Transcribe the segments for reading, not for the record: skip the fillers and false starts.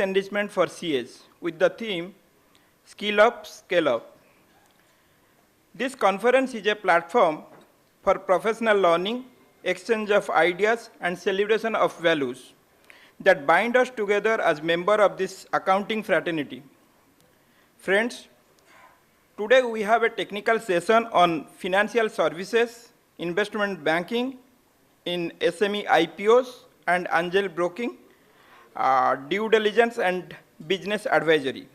enrichment for CAs with the theme Skill Up, Scale Up. This conference is a platform for professional learning, exchange of ideas, and celebration of values that bind us together as members of this accounting fraternity. Friends, today we have a technical session on financial services, investment banking in SME IPOs and angel broking, due diligence and business advisory.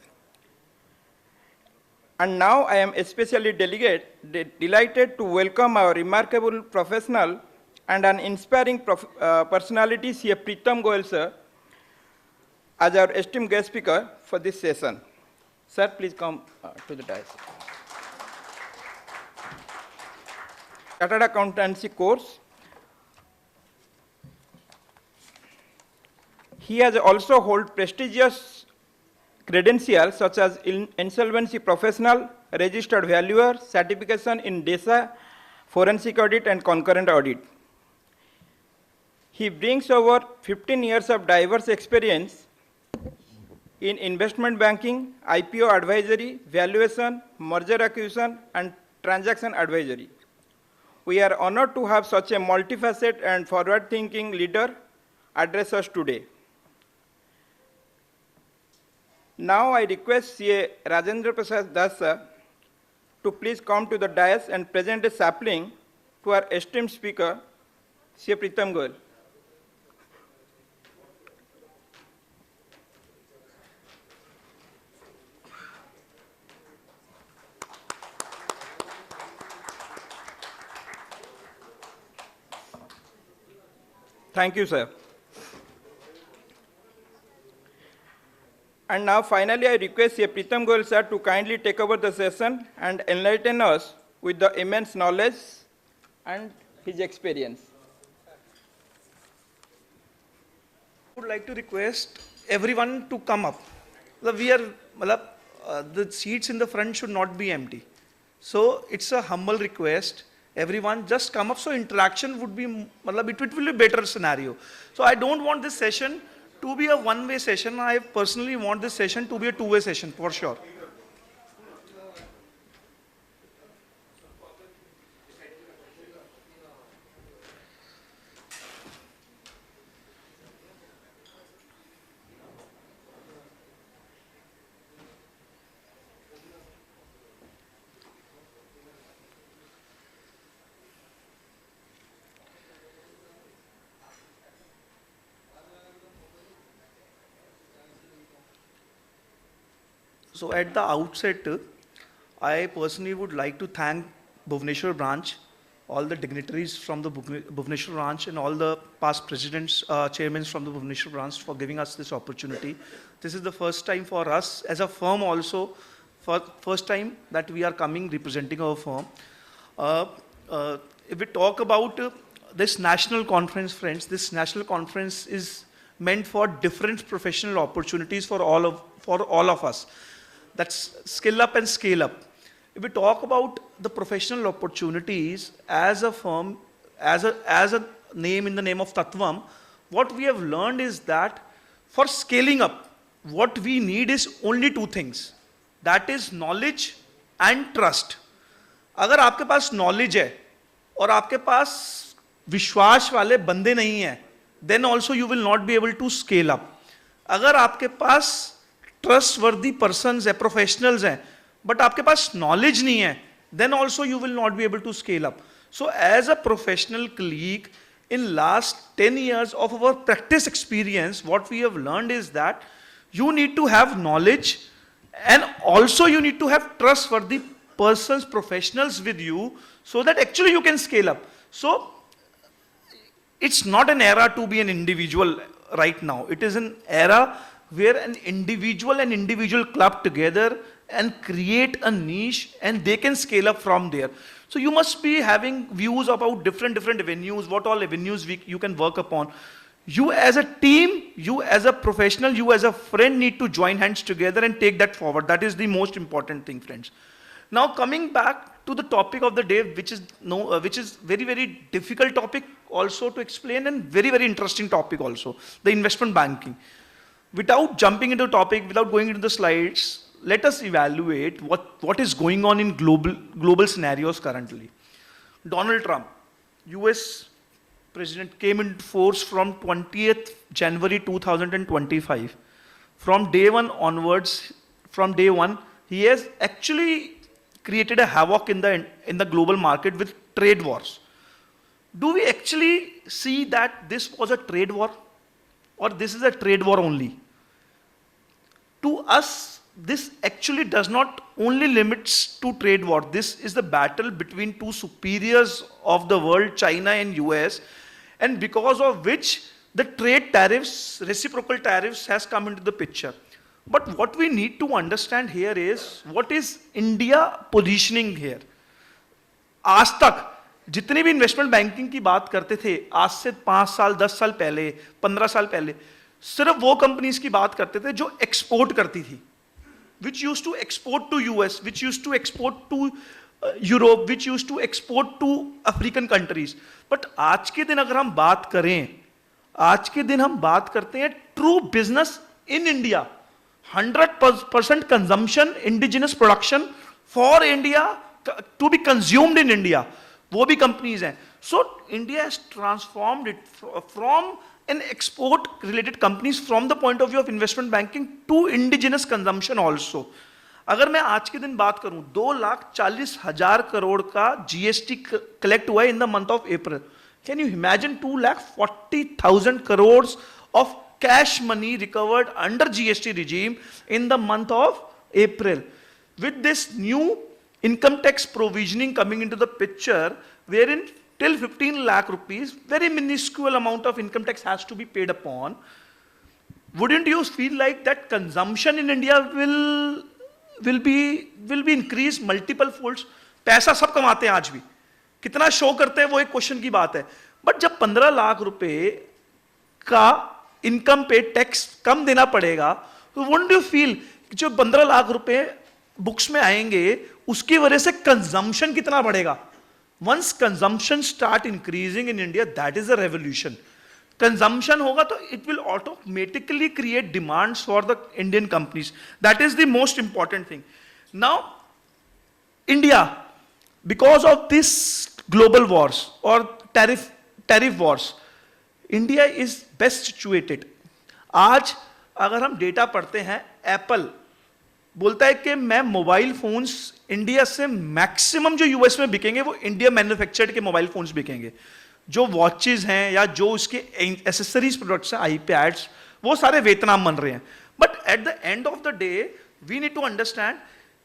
And now I am especially delighted to welcome our remarkable professional and an inspiring personality, C.A. Pritam Goyal sir, as our esteemed guest speaker for this session. Sir, please come to the dais. Chartered Accountancy course. He has also held prestigious credentials such as insolvency professional, registered valuer, certification in DESA, forensic audit and concurrent audit. He brings over 15 years of diverse experience in investment banking, IPO advisory, valuation, merger acquisition and transaction advisory. We are honored to have such a multifaceted and forward-thinking leader address us today. Now I request C.A. Rajendra Prasad Das sir to please come to the dais and present a sapling to our esteemed speaker, C.A. Pritam Goyal. Thank you, sir. And now finally I request C.A. Pritam Goyal sir to kindly take over the session and enlighten us with the immense knowledge and his experience. I would like to request everyone to come up. The seats in the front should not be empty. So it's a humble request. Everyone just come up so interaction would be, it will be a better scenario. So I don't want this session to be a one-way session. I personally want this session to be a two-way session for sure. So at the outset, I personally would like to thank Bhubaneswar branch, all the dignitaries from the Bhubaneswar branch and all the past presidents, chairmen from the Bhubaneswar branch for giving us this opportunity. This is the first time for us as a firm also, first time that we are coming representing our firm. If we talk about this national conference, friends, this national conference is meant for different professional opportunities for all of us. That's skill up and scale up. If we talk about the professional opportunities as a firm, as a name in the name of Tattvam, what we have learned is that for scaling up, what we need is only two things. That is knowledge and trust. अगर आपके पास knowledge है और आपके पास विश्वास वाले बंदे नहीं हैं, then also you will not be able to scale up. अगर आपके पास trustworthy persons है, professionals हैं, but आपके पास knowledge नहीं है, then also you will not be able to scale up. So as a professional colleague, in last 10 years of our practice experience, what we have learned is that you need to have knowledge and also you need to have trustworthy persons, professionals with you so that actually you can scale up. So it's not an era to be an individual right now. It is an era where an individual and individual club together and create a niche and they can scale up from there. So you must be having views about different avenues, what all avenues you can work upon. You as a team, you as a professional, you as a friend need to join hands together and take that forward. That is the most important thing, friends. Now coming back to the topic of the day, which is very difficult topic also to explain and very interesting topic also, the investment banking. without jumping into the topic, without going into the slides, let us evaluate what is going on in global scenarios currently. Donald Trump, US president, came into force from 20th January 2025. From day one onwards, from day one, he has actually created a havoc in the global market with trade wars. Do we actually see that this was a trade war, or this is a trade war only? To us, this actually does not only limits to trade war. This is the battle between two superiors of the world, China and US, and because of which the trade tariffs, reciprocal tariffs has come into the picture. But what we need to understand here is, what is India positioning here? आज तक जितने भी investment banking की बात करते थे, आज से 5 साल, 10 साल पहले, 15 साल पहले, सिर्फ वो कंपनीज की बात करते थे जो एक्सपोर्ट करती थी, which used to export to US, which used to export to Europe, which used to export to African countries. But आज के दिन अगर हम बात करें, आज के दिन हम बात करते हैं true business in India, 100% consumption, indigenous production for India to be consumed in India, वो भी कंपनीज हैं. So India has transformed it from an export related companies from the point of view of investment banking to indigenous consumption also. अगर मैं आज के दिन बात करूं, 2,40,000 करोड़ का जीएसटी कलेक्ट हुआ है in the month of April. Can you imagine 2,40,000 crore of cash money recovered under GST regime in the month of April. With this new income tax provisioning coming into the picture, wherein till 15 lakh rupees, very minuscule amount of income tax has to be paid upon. Wouldn't you feel like that consumption in India will be increased multiple folds? पैसा सब कमाते हैं आज भी, कितना show करते हैं वो एक क्वेश्चन की बात है. बट जब 15 लाख रुपए का इनकम पे टैक्स कम देना पड़ेगा, तो वुडंट यू फील जो 15 लाख रुपए बुक्स में आएंगे उसकी वजह से कंजम्पशन कितना बढ़ेगा? Once consumption start increasing in India, that is a revolution. Consumption होगा तो it will automatically create demands for the Indian companies. That is the most important thing. Now, India, because of this global wars or tariff wars, India is best situated. आज अगर हम data पढ़ते हैं, Apple बोलता है कि मैं mobile phones India से मैक्सिमम जो यूएस में बिकेंगे वो इंडिया मैन्युफैक्चर्ड के मोबाइल फोन्स बिकेंगे. जो वॉचेस हैं या जो उसके एसेसरीज प्रोडक्ट्स हैं, आईपैड्स, वो सारे वियतनाम बन रहे हैं. But at the end of the day we need to understand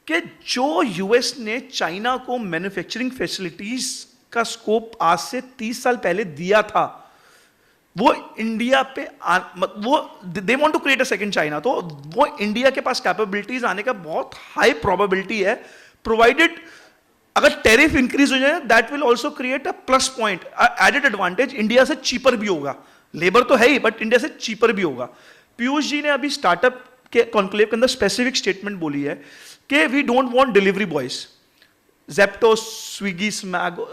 कि जो यूएस ने चाइना को मैन्युफैक्चरिंग फैसिलिटीज का स्कोप आज से 30 साल पहले दिया था, वो इंडिया पे वो they want to create a second China, तो वो इंडिया के पास कैपेबिलिटीज आने का बहुत हाई प्रोबेबिलिटी है, प्रोवाइडेड अगर टैरिफ इंक्रीज हो जाए, that will also create a plus point, added advantage. India से चीपर भी होगा, लेबर तो है ही बट इंडिया से चीपर भी होगा. पीयूष जी ने अभी स्टार्टअप के कॉन्क्लेव के अंदर स्पेसिफिक स्टेटमेंट बोली है कि we don't want delivery boys, Zepto, Swiggy, Smago,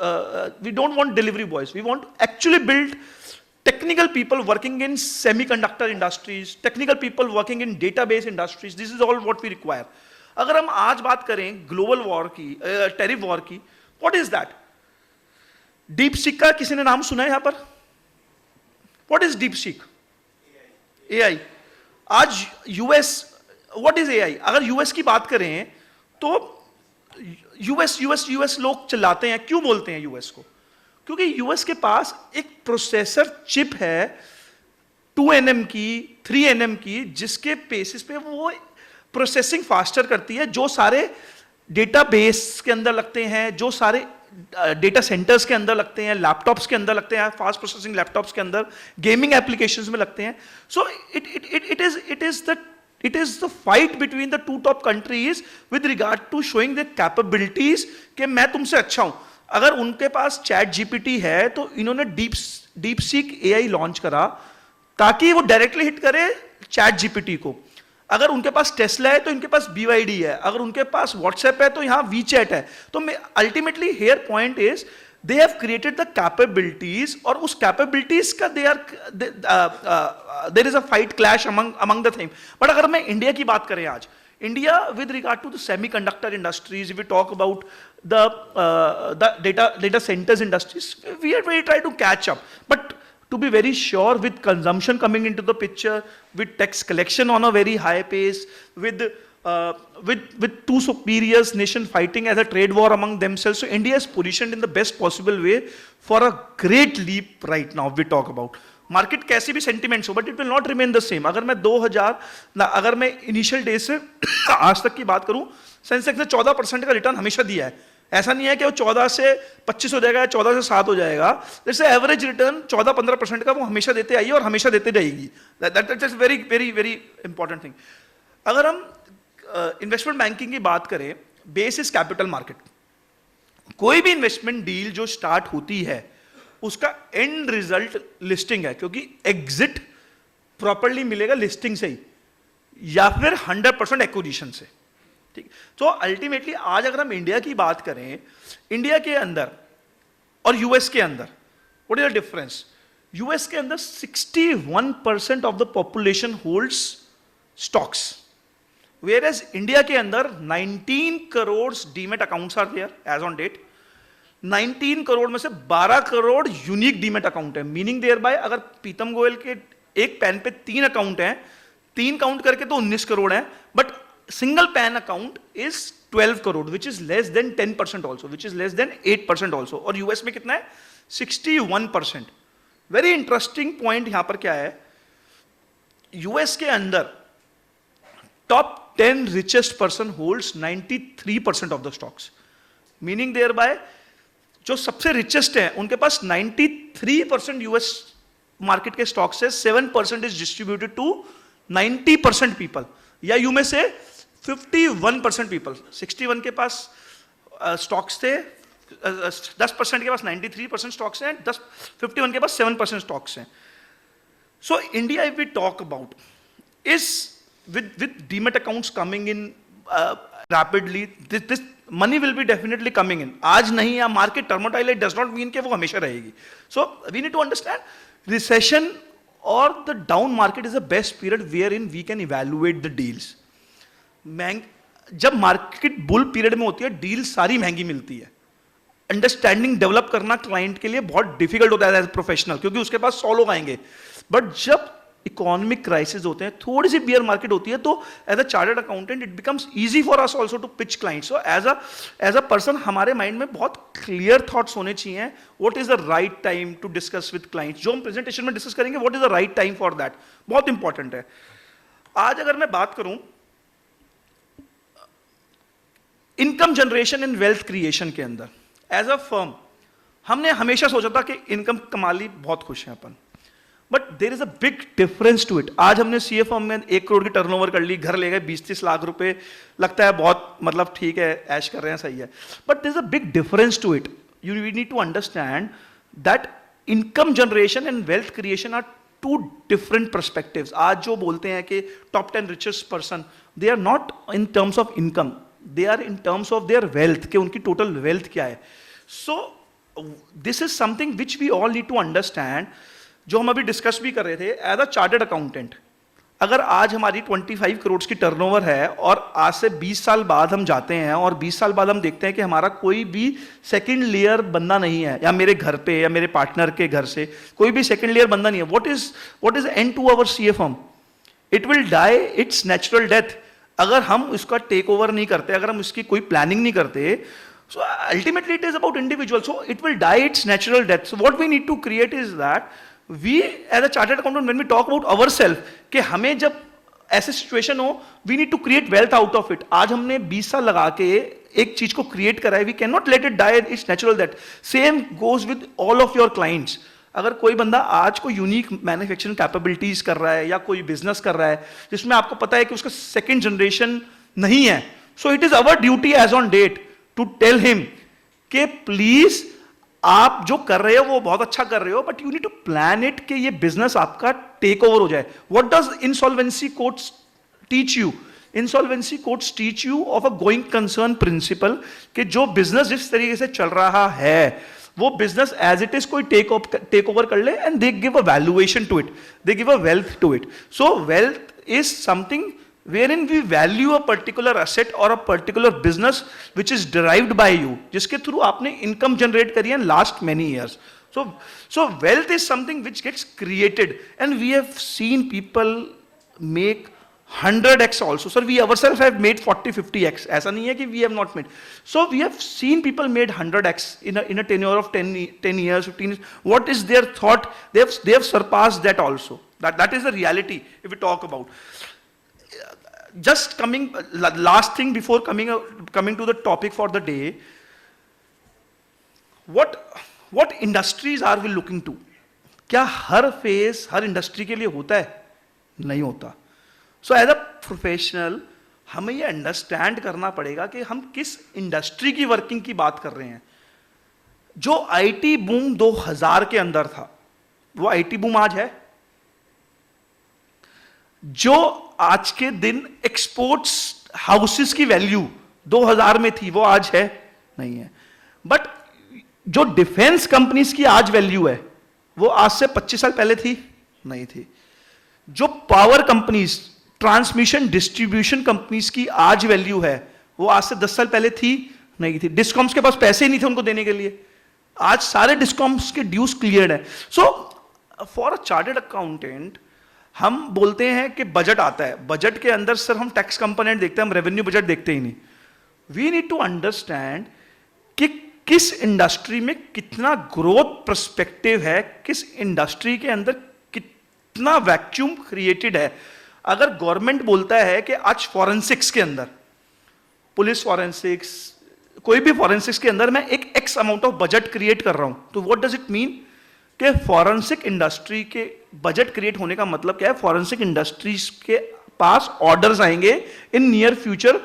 we don't want delivery boys. We want to actually build technical people working in semiconductor industries, technical people working in database industries. This is all what we require. अगर हम आज बात करें global war की, tariff war की, what is that? Deep seek का किसी ने नाम सुना है यहां पर? What is deep seek? AI. आज यूएस, व्हाट इज एआई? अगर यूएस की बात करें तो यूएस लोग चिल्लाते हैं. क्यों बोलते हैं यूएस को? क्योंकि यूएस के पास एक प्रोसेसर चिप है 2 nm की, 3 nm की, जिसके बेसिस पे वो प्रोसेसिंग फास्टर करती है. जो सारे डेटाबेस के अंदर लगते हैं, जो सारे डेटा सेंटर्स के अंदर लगते हैं, लैपटॉप्स के अंदर लगते हैं, फास्ट प्रोसेसिंग लैपटॉप्स के अंदर, गेमिंग एप्लीकेशंस में लगते हैं. सो it is the fight between the two top countries with regard to showing their capabilities कि मैं तुमसे अच्छा हूं. अगर उनके पास चैट जीपीटी है तो इन्होंने डीप सीक एआई लॉन्च करा ताकि वो डायरेक्टली हिट करे चैट जीपीटी को. अगर उनके पास टेस्ला है तो इनके पास BYD है, अगर उनके पास व्हाट्सएप है तो यहाँ वीचैट है. तो ultimately here point is they have created the capabilities, और उस capabilities का there is a fight clash among the thing. But अगर मैं इंडिया की बात करें आज, India with regard to the semiconductor industries, if we talk about the data centers industries, we try to catch up. But to be very sure, with consumption coming into the picture, with tax collection on a very high pace, with two superior nations fighting as a trade war among themselves, so India is positioned in the best possible way for a great leap right now. We talk about market कैसे भी sentiments हो, but it will not remain the same. अगर मैं 2000 अगर मैं initial day से आज तक की बात करूं, सेंसेक्स ने 14% का रिटर्न हमेशा दिया है. ऐसा नहीं है कि वो 14 से 25 हो जाएगा या 14 से 7 हो जाएगा. जैसे एवरेज रिटर्न 14-15% का वो हमेशा देते आई है और हमेशा देते रहेगी. That is very very very important thing. अगर हम इन्वेस्टमेंट बैंकिंग की बात करें, बेस इज कैपिटल मार्केट. कोई भी इन्वेस्टमेंट डील जो स्टार्ट होती है उसका एंड रिजल्ट लिस्टिंग है, क्योंकि एग्जिट प्रॉपर्ली मिलेगा लिस्टिंग से ही या फिर 100% एक्विजिशन से. ठीक. तो अल्टीमेटली आज अगर हम इंडिया की बात करें, इंडिया के अंदर और यूएस के अंदर what is the difference? US के अंदर 61% of the population holds stocks, whereas India के अंदर 19 crore demat accounts are there as on date. 19 crore में से 12 करोड़ यूनिक डीमेट अकाउंट है. मीनिंग देयर बाय, अगर प्रीतम गोयल के एक पैन पे 3 अकाउंट हैं, 3 काउंट करके तो 19 करोड़ हैं, but single pan account is 12 crore, which is less than 10% also, which is less than 8% also. और यूएस में कितना है? 61%. वेरी इंटरेस्टिंग पॉइंट यहां पर क्या है, यूएस के अंदर top 10 richest person holds 93% of the stocks. Meaning thereby जो सबसे रिचेस्ट हैं उनके पास 93% यूएस मार्केट के स्टॉक्स है, 7% इज डिस्ट्रीब्यूटेड टू 90% पीपल, या यू में से 51% पीपल. 61 के पास स्टॉक्स थे, 10% के पास 93% स्टॉक्स हैं, 51 के पास 7% स्टॉक्स हैं. So India, if we talk about, is with demat accounts coming in rapidly, this money will be definitely coming in. आज नहीं है market turmoil, does not mean कि वो हमेशा रहेगी. So we need to understand recession और the down market is the best period wherein we can evaluate the deals. जब market bull period में होती है, डील सारी महंगी मिलती है. अंडरस्टैंडिंग डेवलप करना क्लाइंट के लिए बहुत डिफिकल्ट होता है एज प्रोफेशनल, क्योंकि उसके पास 100 लोग आएंगे. बट जब इकोनॉमिक क्राइसिस होते हैं, थोड़ी सी बियर मार्केट होती है, तो as a chartered accountant it becomes easy for us also to pitch clients. So as a person हमारे माइंड में बहुत क्लियर थॉट्स होने चाहिए. What is the right time to discuss with clients, जो हम प्रेजेंटेशन में डिस्कस करेंगे, what is the right time for that, बहुत इंपॉर्टेंट है. आज अगर मैं बात करूं income generation and wealth creation के अंदर, एज अ फर्म हमने हमेशा सोचा था कि इनकम कमा ली, बहुत खुश हैं अपन, but there is a big difference to it. आज हमने सीए फर्म में 1 करोड़ की टर्नओवर कर ली, घर ले गए 20-30 लाख रुपए, लगता है बहुत मतलब ठीक है, ऐश कर रहे हैं, सही है. But there is a big difference to it. You need to understand that income generation and wealth creation are 2 different perspectives. आज जो बोलते हैं कि top 10 richest person, they are not in terms of income, they are in terms of their wealth, कि उनकी total wealth क्या है. So this is something which we all need to understand. जो हम अभी डिस्कस भी कर रहे थे, एज अ चार्टर्ड अकाउंटेंट, अगर आज हमारी 25 करोड़ की टर्नओवर है और आज से 20 साल बाद हम जाते हैं और 20 साल बाद हम देखते हैं कि हमारा कोई भी सेकंड लेयर बंदा नहीं है, या मेरे घर पे या मेरे पार्टनर के घर से कोई भी सेकंड लेयर बंदा नहीं है, what is end to our CA firm? It will die its natural death. अगर हम इसका टेक ओवर नहीं करते, अगर हम इसकी कोई प्लानिंग नहीं करते, so ultimately it is about individual, so it will die its natural death. So what we need to create is that we as a chartered accountant, when we talk about ourselves, कि हमें जब ऐसे situation हो, we need to create wealth out of it. आज हमने 20 साल लगा के एक चीज को क्रिएट करा है, we cannot let it die its natural death. Same goes with all of your clients. अगर कोई बंदा आज को यूनिक मैन्युफैक्चरिंग कैपेबिलिटीज कर रहा है या कोई बिजनेस कर रहा है जिसमें आपको पता है कि उसका सेकेंड जनरेशन नहीं है, so it is our duty as on date to tell him कि प्लीज आप जो कर रहे हो वो बहुत अच्छा कर रहे हो, but you need to plan it कि ये बिजनेस आपका टेक ओवर हो जाए. What does insolvency codes teach you? Insolvency codes teach you of a going concern principle, कि जो बिजनेस जिस तरीके से चल रहा है वो बिजनेस एज इट इज कोई टेक ओवर कर ले and they give a valuation to it, they give a wealth to it. So wealth is something wherein we value a particular asset or a particular business which is derived by you, जिसके through आपने income generate करी है last many years. So wealth is something which gets created, and we have seen people make 100x also. Sir, we ourselves have made 40-50x. ऐसा नहीं है कि we have not made. So we have seen people made 100x in a tenure of 10 years, 15 years. What is their thought? They have surpassed that also. That is the reality if we talk about. Just coming, last thing before coming to the topic for the day, what industries are we looking to? क्या हर face her industry के लिए होता है? नहीं होता. सो as a professional हमें ये understand करना पड़ेगा कि हम किस इंडस्ट्री की वर्किंग की बात कर रहे हैं. जो आईटी बूम 2000 के अंदर था, वो आईटी बूम आज है? जो आज के दिन एक्सपोर्ट्स हाउसेस की वैल्यू 2000 में थी, वो आज है? नहीं है. बट जो डिफेंस कंपनीज की आज वैल्यू है, वो आज से 25 साल पहले थी? नहीं थी. जो power companies, transmission distribution companies की आज वैल्यू है, वो आज से 10 साल पहले थी? नहीं थी. डिस्कॉम्स के पास पैसे ही नहीं थे उनको देने के लिए. आज सारे डिस्कॉम्स के ड्यूज क्लियर्ड है. So for a chartered accountant हम बोलते हैं कि बजट आता है, बजट के अंदर सर हम टैक्स कंपोनेंट देखते हैं, हम रेवेन्यू बजट देखते ही नहीं. वी नीड टू अंडरस्टैंड कि किस इंडस्ट्री में कितना ग्रोथ पर्सपेक्टिव है, किस इंडस्ट्री के अंदर कितना वैक्यूम क्रिएटेड है. अगर गवर्नमेंट बोलता है कि आज फॉरेंसिक्स के अंदर, पुलिस फॉरेंसिक्स, कोई भी फॉरेंसिक्स के अंदर मैं एक x amount of budget create कर रहा हूं, तो व्हाट डज इट मीन? कि फॉरेंसिक इंडस्ट्री के बजट क्रिएट होने का मतलब क्या है? फॉरेंसिक इंडस्ट्रीज के पास ऑर्डर्स आएंगे in near future,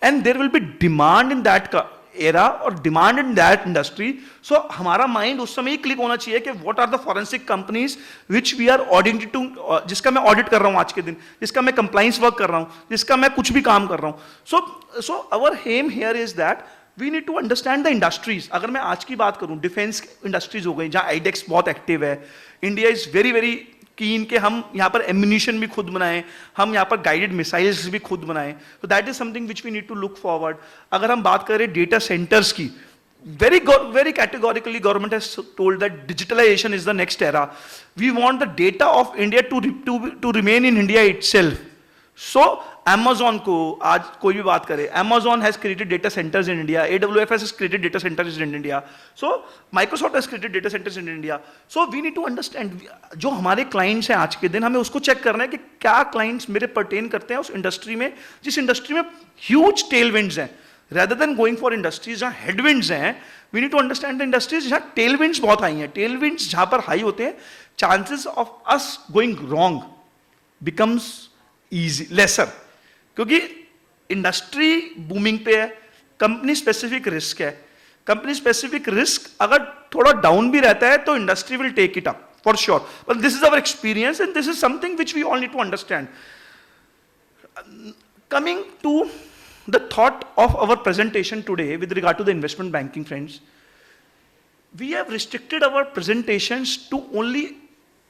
and there will be demand in that era और demand in that industry. So हमारा माइंड उस समय ही क्लिक होना चाहिए कि what are the forensic companies which we are auditing to, जिसका मैं ऑडिट कर रहा हूं आज के दिन, जिसका मैं कंप्लाइंस वर्क कर रहा हूं, जिसका मैं कुछ भी काम कर रहा हूं. So our aim here is that we need to understand the industries. अगर मैं आज की बात करूं, डिफेंस इंडस्ट्रीज हो गई जहां आईडेक्स बहुत एक्टिव है. India is very very keen कि हम यहाँ पर एम्यूनिशन भी खुद बनाएं, हम यहाँ पर गाइडेड मिसाइल्स भी खुद बनाएं. तो that is something which we need to look forward. अगर हम बात करें डेटा सेंटर्स की, very categorically government has told that digitalization is the next era. We want the data of India to remain in India itself. So Amazon को आज कोई भी बात करे, Amazon has created data centers in India, AWS has created data centers in India, so Microsoft has created data centers in India. So we need to understand, जो हमारे clients हैं आज के दिन, हमें उसको check करना है कि क्या clients मेरे pertain करते हैं उस industry में, जिस industry में huge tailwinds हैं. Rather than going for industries जहाँ headwinds हैं, we need to understand the industries जहाँ tailwinds बहुत high हैं. Tailwinds जहाँ पर high होते हैं, chances of us going wrong becomes easy, lesser. क्योंकि इंडस्ट्री बूमिंग पे है, कंपनी स्पेसिफिक रिस्क है. कंपनी स्पेसिफिक रिस्क अगर थोड़ा डाउन भी रहता है तो industry will take it up for sure. But this is our experience and this is something which we all need to understand. Coming to the thought of our presentation today with regard to the investment banking, friends, we have restricted our presentations to only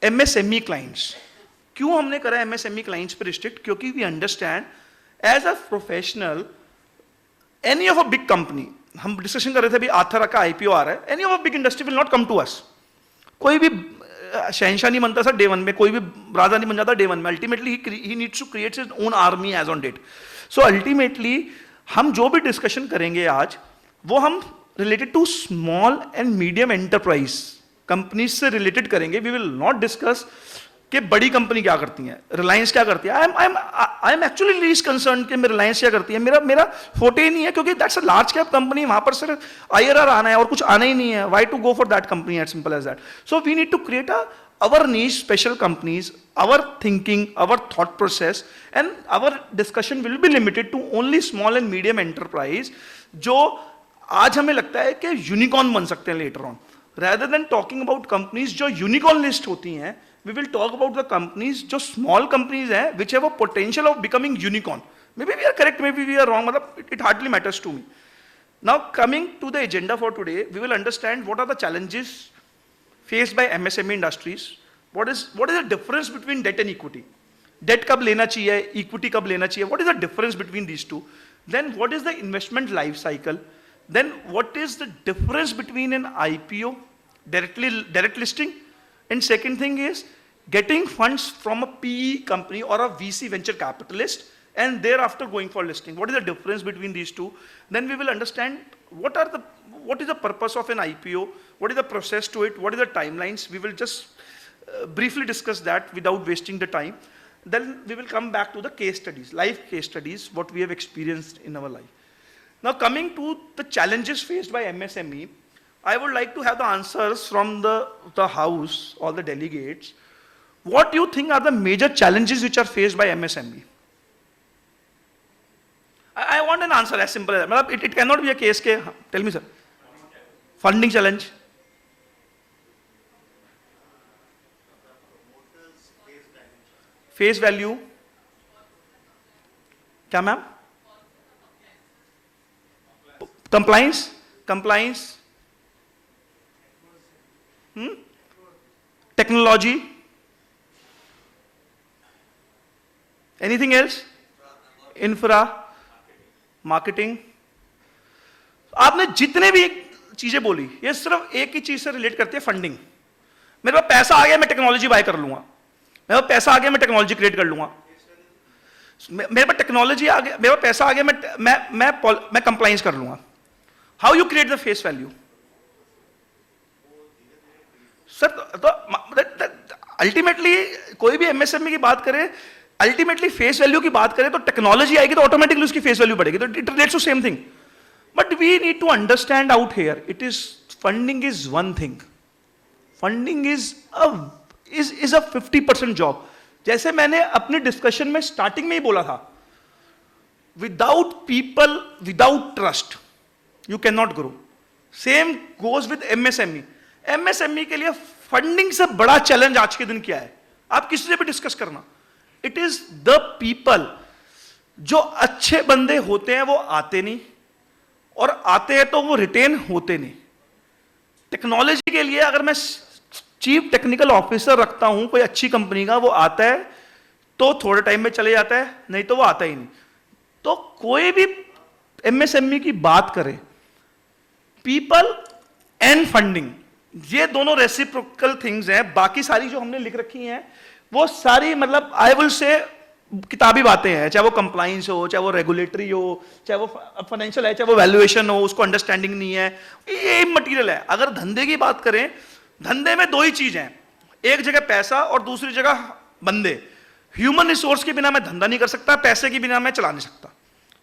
MSME clients. क्यों हमने करा MSME clients पे restrict? क्योंकि we understand as a professional, any of a big company, हम discussion कर रहे थे अभी आर्थर का IPO आ रहा है, any of a big industry will not come to us. कोई भी शहंशाह नहीं बनता सर डे वन में, कोई भी राजा नहीं बन जाता डे वन में. Ultimately he needs to create his own army as on date. So ultimately हम जो भी डिस्कशन करेंगे आज, वो हम related to small and medium enterprise companies से रिलेटेड करेंगे. वी विल नॉट डिस्कस कि बड़ी कंपनी क्या करती है, रिलायंस क्या करती है. I am actually least concern कि रिलायंस क्या करती है. मेरा फोटे नहीं है, क्योंकि that's a large cap company, वहां पर सिर्फ IRR आना है और कुछ आना ही नहीं है. Why to go for that company, as simple as that. So we need to create our niche special companies, our thinking, our thought process, and our discussion will be limited to only small and medium enterprise जो आज हमें लगता है कि unicorn बन सकते हैं later on. Rather than talking about companies जो यूनिकॉर्न लिस्ट होती हैं, we will talk about the companies जो small companies हैं which have a potential of becoming unicorn. Maybe we are correct, maybe we are wrong, मतलब it hardly matters to me. Now coming to the agenda for today, we will understand what are the challenges faced by MSME industries. What is the difference between debt and equity? Debt कब लेना चाहिए, equity कब लेना चाहिए? What is the difference between these two? Then what is the investment life cycle? Then what is the difference between an IPO, direct listing? And second thing is getting funds from a PE company or a VC venture capitalist and thereafter going for listing. What is the difference between these two? Then we will understand what is the purpose of an IPO, what is the process to it, what is the timelines. We will just briefly discuss that without wasting the time. Then we will come back to the case studies, live case studies, what we have experienced in our life. Now coming to the challenges faced by MSME, I would like to have the answers from the house, all the delegates. What do you think are the major challenges which are faced by MSME? I want an answer as simple as that. It cannot be a case ke, tell me sir. Funding challenge. Face value. क्या ma'am? Compliance. Technology. Anything else? Infra. Marketing. आपने जितने भी चीजें बोली ये सिर्फ एक ही चीज से रिलेट करती है, फंडिंग. मेरे पास पैसा आ गया मैं टेक्नोलॉजी बाय कर लूंगा, मेरे पास पैसा आ गया मैं टेक्नोलॉजी क्रिएट कर लूंगा, मेरे पास टेक्नोलॉजी आ गया, मेरे पास पैसा आ गया मैं कंप्लायंस कर लूंगा. How you create the face value sir? तो अल्टीमेटली कोई भी एमएसएमई की बात करे, अल्टीमेटली फेस वैल्यू की बात करें तो टेक्नोलॉजी आएगी तो ऑटोमेटिकली उसकी फेस वैल्यू बढ़ेगी. तो it relates to same thing. But we need to understand out here it is funding is one thing, funding is a 50% job. जैसे मैंने अपने डिस्कशन में स्टार्टिंग में ही बोला था, without people, without trust you can not grow. Same goes with MSME. MSME के लिए funding से बड़ा चैलेंज आज के दिन क्या है, आप किसी से भी डिस्कस करना. It is the people. जो अच्छे बंदे होते हैं वो आते नहीं, और आते हैं तो वो रिटेन होते नहीं. टेक्नोलॉजी के लिए अगर मैं चीफ टेक्निकल ऑफिसर रखता हूं कोई अच्छी कंपनी का, वो आता है तो थोड़े टाइम में चले जाता है, नहीं तो वो आता ही नहीं. तो कोई भी एमएसएमई की बात करें, पीपल एंड फंडिंग ये दोनों रेसिप्रोकल थिंग्स हैं. बाकी सारी जो हमने लिख रखी हैं वो सारी मतलब आई विल से किताबी बातें हैं, चाहे वो कंप्लाइंस हो, चाहे वो रेगुलेटरी हो, चाहे वो फाइनेंशियल है, चाहे वो वैल्यूएशन हो, उसको अंडरस्टैंडिंग नहीं है, ये मटेरियल है. अगर धंधे की बात करें, धंधे में दो ही चीज हैं, एक जगह पैसा और दूसरी जगह बंदे. ह्यूमन रिसोर्स के बिना मैं धंधा नहीं कर सकता, पैसे के बिना मैं चला नहीं सकता.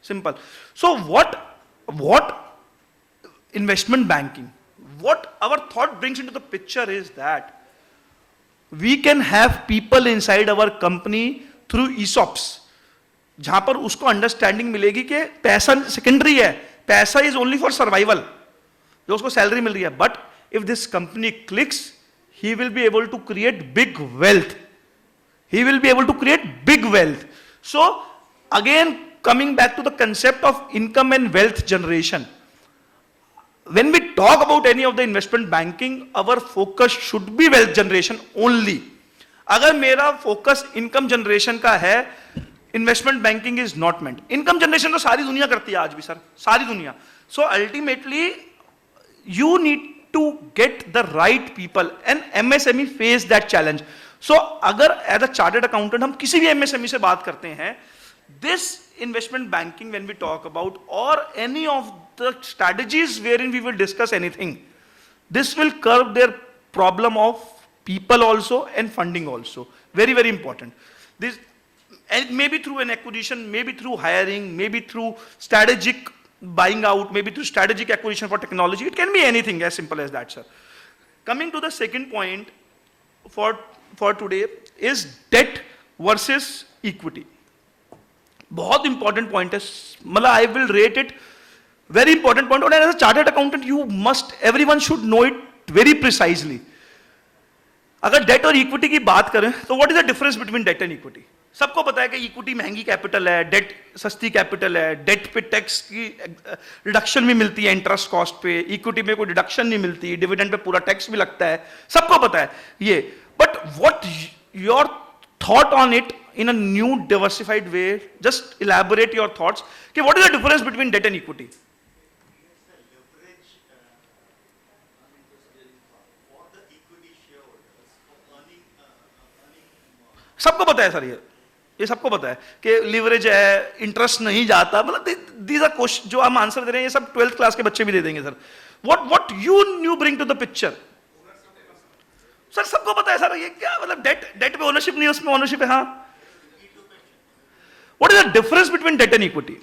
Simple. So what investment banking, what our thought brings into the picture is that we can have people inside our company through ESOPs, जहां पर उसको अंडरस्टैंडिंग मिलेगी कि पैसा सेकेंडरी है, पैसा इज ओनली फॉर सर्वाइवल, जो उसको सैलरी मिल रही है. But if this company clicks, he will be able to create big wealth. He will be able to create big wealth. So again coming back to the concept of income and wealth generation, when we talk about any of the investment banking, our focus should be wealth generation only. अगर मेरा focus income generation का है, investment banking is not meant. Income generation तो सारी दुनिया करती है आज भी सर, सारी दुनिया. So ultimately you need to get the right people and MSME face that challenge. So अगर एज अ चार्टर्ड अकाउंटेंट हम किसी भी एमएसएमई से बात करते हैं, this investment banking when we talk about or any of the strategies wherein we will discuss anything, this will curb their problem of people also and funding also. Very, very important. This, and maybe through an acquisition, maybe through hiring, maybe through strategic buying out, maybe through strategic acquisition for technology. It can be anything as simple as that, sir. Coming to the second point for today is debt versus equity. बहुत important point है, मतलब I will rate it very important point. और as a chartered accountant you must, everyone should know it very precisely. अगर debt और equity की बात करें तो what is the difference between debt and equity? सबको पता है कि इक्विटी महंगी कैपिटल है, डेट सस्ती कैपिटल है, डेट पे टैक्स की रिडक्शन भी मिलती है इंटरेस्ट कॉस्ट पे, इक्विटी में कोई डिडक्शन नहीं मिलती, डिविडेंड पे पूरा टैक्स भी लगता है, सबको पता है ये. But what your thought on it in a new diversified way, just elaborate your thoughts कि what is the difference between debt and equity. सबको पता है सर, ये सबको पता है कि लिवरेज है, इंटरेस्ट नहीं जाता, मतलब दीज आर क्वेश्चन जो हम आंसर दे रहे हैं, ये सब 12th क्लास के बच्चे भी दे देंगे sir. What you new bring to the picture. Sir सबको पता है सर, ये क्या मतलब डेट पे ओनरशिप नहीं है, उसमें ओनरशिप है. हाँ, what is the difference between debt and equity.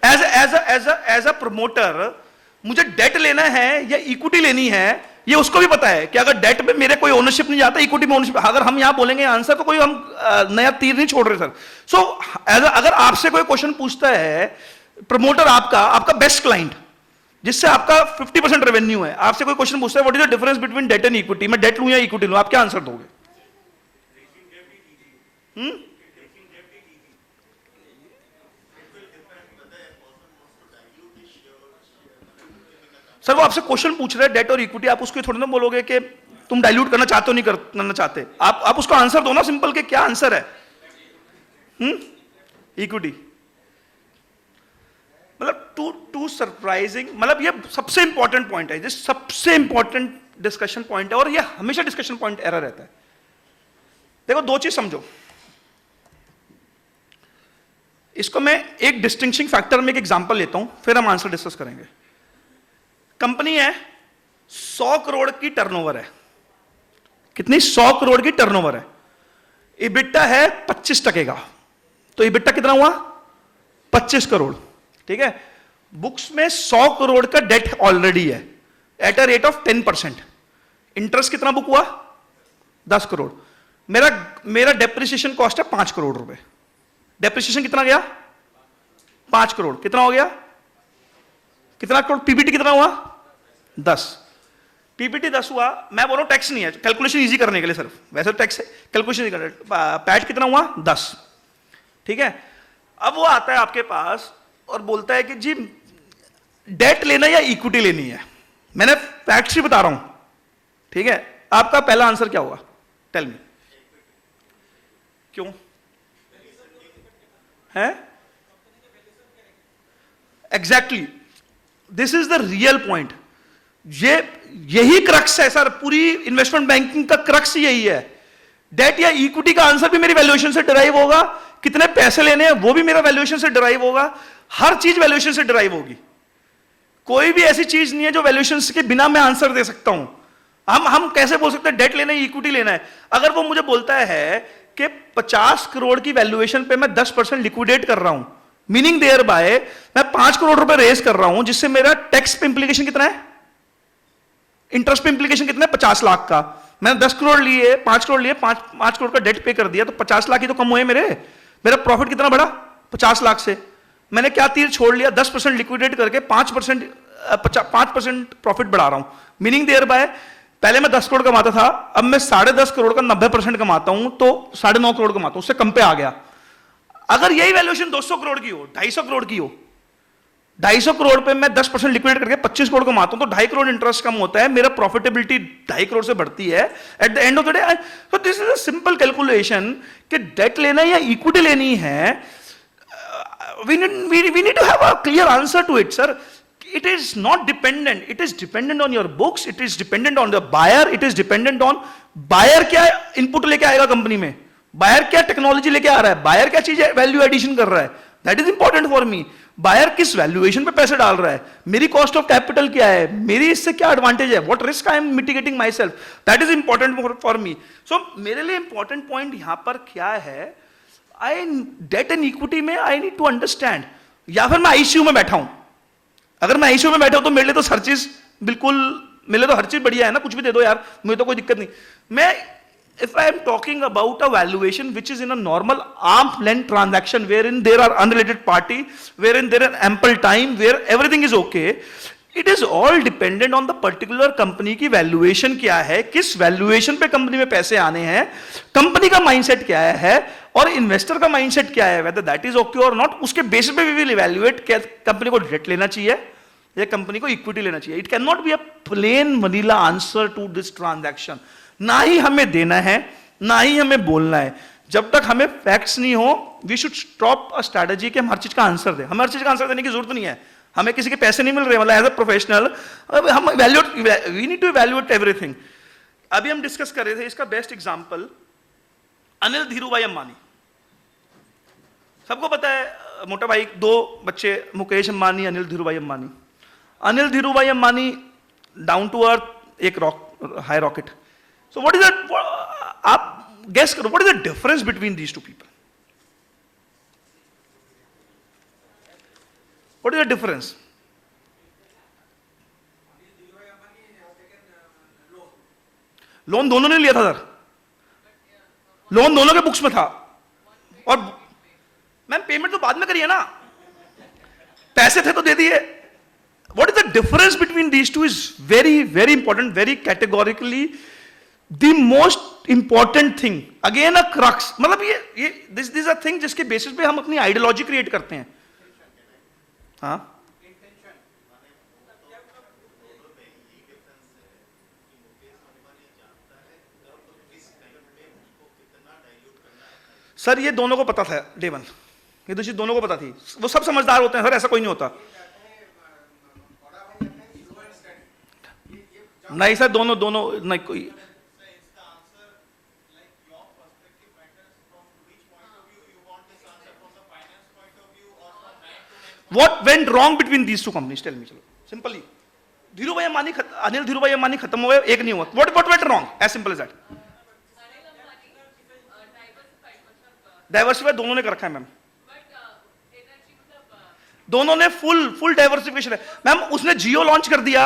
As a promoter मुझे डेट लेना है या इक्विटी लेनी है, ये उसको भी पता है कि अगर डेट में मेरे कोई ओनरशिप नहीं जाता, इक्विटी में ओनरशिप. अगर हम यहां बोलेंगे आंसर तो कोई हम नया तीर नहीं छोड़ रहे सर. सो अगर आपसे कोई क्वेश्चन पूछता है प्रमोटर, आपका बेस्ट क्लाइंट जिससे आपका 50% रेवेन्यू है, आपसे कोई क्वेश्चन पूछता है what is the difference between debt and equity, मैं डेट लूं या इक्विटी लूं, आप क्या आंसर दोगे. सर वो आपसे क्वेश्चन पूछ रहे हैं डेट और इक्विटी, आप उसको थोड़ी ना बोलोगे कि तुम डाइल्यूट करना चाहते हो नहीं करना चाहते. आप उसको आंसर दो ना सिंपल के क्या आंसर है. इक्विटी. मतलब टू सरप्राइजिंग, मतलब ये सबसे इंपॉर्टेंट पॉइंट है, ये सबसे इंपॉर्टेंट डिस्कशन पॉइंट है और ये हमेशा डिस्कशन पॉइंट एरर रहता है. देखो दो चीज समझो, इसको मैं एक डिस्टिंक्शिंग फैक्टर में एक एग्जांपल लेता हूं, फिर हम आंसर डिस्कस करेंगे. कंपनी है 100 करोड़ की टर्नओवर है. कितनी? 100 करोड़ की टर्नओवर है. इबिट्टा है 25% का, तो इबिट्टा कितना हुआ? 25 करोड़. ठीक है. बुक्स में 100 करोड़ का डेट ऑलरेडी है at a rate of 10%. Interest कितना बुक हुआ? 10 करोड़. मेरा डेप्रिसिएशन कॉस्ट है 5 करोड़ रुपए. डेप्रिसिएशन कितना गया? 5 करोड़. कितना हो गया? कितना करोड़? पीबीटी कितना हुआ? 10. पीबीटी 10 हुआ. मैं बोल रहा हूं टैक्स नहीं है, कैलकुलेशन इजी करने के लिए सिर्फ, वैसे टैक्स है, कैलकुलेशन नहीं करना. पैट कितना हुआ? 10. ठीक है. अब वो आता है आपके पास और बोलता है कि जी डेट लेना या इक्विटी लेनी है. मैंने फैक्ट्स ही बता रहा हूं. ठीक है. आपका पहला आंसर क्या होगा? Tell me. क्यों है? Exactly, this is the real point. यही क्रक्स है सर, पूरी इन्वेस्टमेंट बैंकिंग का क्रक्स यही है. डेट या इक्विटी का आंसर भी मेरी वैल्यूएशन से डिराइव होगा, कितने पैसे लेने हैं वो भी मेरा वैल्यूएशन से डिराइव होगा, हर चीज वैल्यूएशन से डिराइव होगी. कोई भी ऐसी चीज नहीं है जो वैल्यूएशन के बिना मैं आंसर दे सकता हूं. हम कैसे बोल सकते हैं डेट लेना है इक्विटी लेना है? अगर वो मुझे बोलता है कि 50 करोड़ की वैल्यूएशन पे मैं 10% लिक्विडेट कर रहा हूं, मीनिंग देयर बाय मैं 5 करोड़ रुपए रेस कर रहा हूं, जिससे मेरा टैक्स पे इंप्लीकेशन कितना है, इंटरेस्ट पे इंप्लीकेशन कितना है? 50 लाख का. मैंने 10 करोड़ लिए, 5 करोड़ लिए, 5 करोड़ का डेट पे कर दिया, तो 50 लाख ही तो कम हुए मेरे. मेरा प्रॉफिट कितना बढ़ा? 50 लाख से. मैंने क्या तीर छोड़ लिया? 10% लिक्विडेट करके 5% प्रॉफिट बढ़ा रहा हूं. मीनिंग देयर बाय पहले मैं 10 करोड़ कमाता था, अब मैं 10.5 करोड़ का 90% कमाता हूं, तो 9.5 करोड़ कमाता हूं, उससे कम पे आ गया. अगर यही वैल्यूएशन 200 करोड़ की हो, 250 करोड़ की हो, 250 करोड़ पे मैं 10% लिक्विडेट करके 25 करोड़ कमाता हूं, तो 2.5 करोड़ इंटरेस्ट कम होता है, मेरा प्रॉफिटेबिलिटी 2.5 करोड़ से बढ़ती है eight the end of the day. So this is a simple calculation कि डेट लेना या इक्विटी लेनी है. we need to have a clear answer to it, sir. It is not dependent. It is dependent on your books. It is dependent on the buyer. It is dependent on buyer क्या input लेके आएगा company में, buyer क्या technology लेके आ रहा है, buyer क्या चीज वैल्यू एडिशन कर रहा है. That is important for me. Buyer किस वैल्यूएशन पे पैसे डाल रहा है, मेरी कॉस्ट ऑफ कैपिटल क्या है, मेरी इससे क्या एडवांटेज है, what risk I am mitigating myself. That is important for me. So मेरे लिए इंपॉर्टेंट पॉइंट यहां पर क्या है, आई डेट एंड इक्विटी में आई नीड टू अंडरस्टैंड. या फिर मैं आईसीयू में बैठा हूं, अगर मैं आईसीयू में बैठा हूं तो मेरे लिए तो हर चीज बिल्कुल, मेरे लिए तो हर चीज बढ़िया है ना, कुछ भी दे दो यार, मुझे तो कोई दिक्कत नहीं. मैं if I am talking about a valuation which is in a normal arm's length transaction wherein there are unrelated party, wherein there are ample time, where everything is okay, it is all dependent on the particular company की valuation क्या है, किस valuation पे company में पैसे आने हैं, company का माइंडसेट क्या है और इन्वेस्टर का माइंडसेट क्या है, वेदर दैट इज ओके और नॉट, उसके बेसिस पे वी विल इवैल्यूएट क्या कंपनी को डेट लेना चाहिए या कंपनी को इक्विटी लेना चाहिए. It can not be a plain vanilla answer to this transaction. ना ही हमें देना है ना ही हमें बोलना है. जब तक हमें फैक्ट्स नहीं हो, we should stop a strategy कि हम हर चीज का आंसर दें. हमें हर चीज का आंसर देने की जरूरत नहीं है. हमें किसी के पैसे नहीं मिल रहे, मतलब एज अ प्रोफेशनल हम we need to evaluate everything. अभी हम डिस्कस कर रहे थे, इसका बेस्ट एग्जांपल अनिल धीरूभाई अंबानी. सबको पता है मोटा भाई, दो बच्चे Mukesh Ambani, Anil Dhirubhai Ambani. Anil Dhirubhai Ambani down to earth, एक high rocket. So what is that, आप गेस करो, what is the difference between these two people? What is the difference? Loan दोनों ने लिया था सर, लोन दोनों के बुक्स में था. और मैम पेमेंट तो बाद में करी है ना, पैसे थे तो दे दिए. What is the difference between these two is very very important, very categorically the most important thing. Again a crux, मतलब ये this is a thing जिसके बेसिस पे हम अपनी आइडियोलॉजी क्रिएट करते हैं. हाँ, सर ये दोनों को पता था डे वन, ये तो चीज दोनों को पता थी. वो सब समझदार होते हैं सर, ऐसा कोई नहीं होता. नहीं सर, दोनों दोनों नहीं कोई. What went wrong between these two companies? Tell me, चलो सिंपली. धीरूभाई अंबानी, अनिल धीरूभाई अंबानी खत्म हुए, एक नहीं हुआ. What went wrong? As simple as that. Diversify दोनों ने कर रखा है मैम, दोनों ने फुल डाइवर्सिफिकेशन है मैम. उसने जियो लॉन्च कर दिया,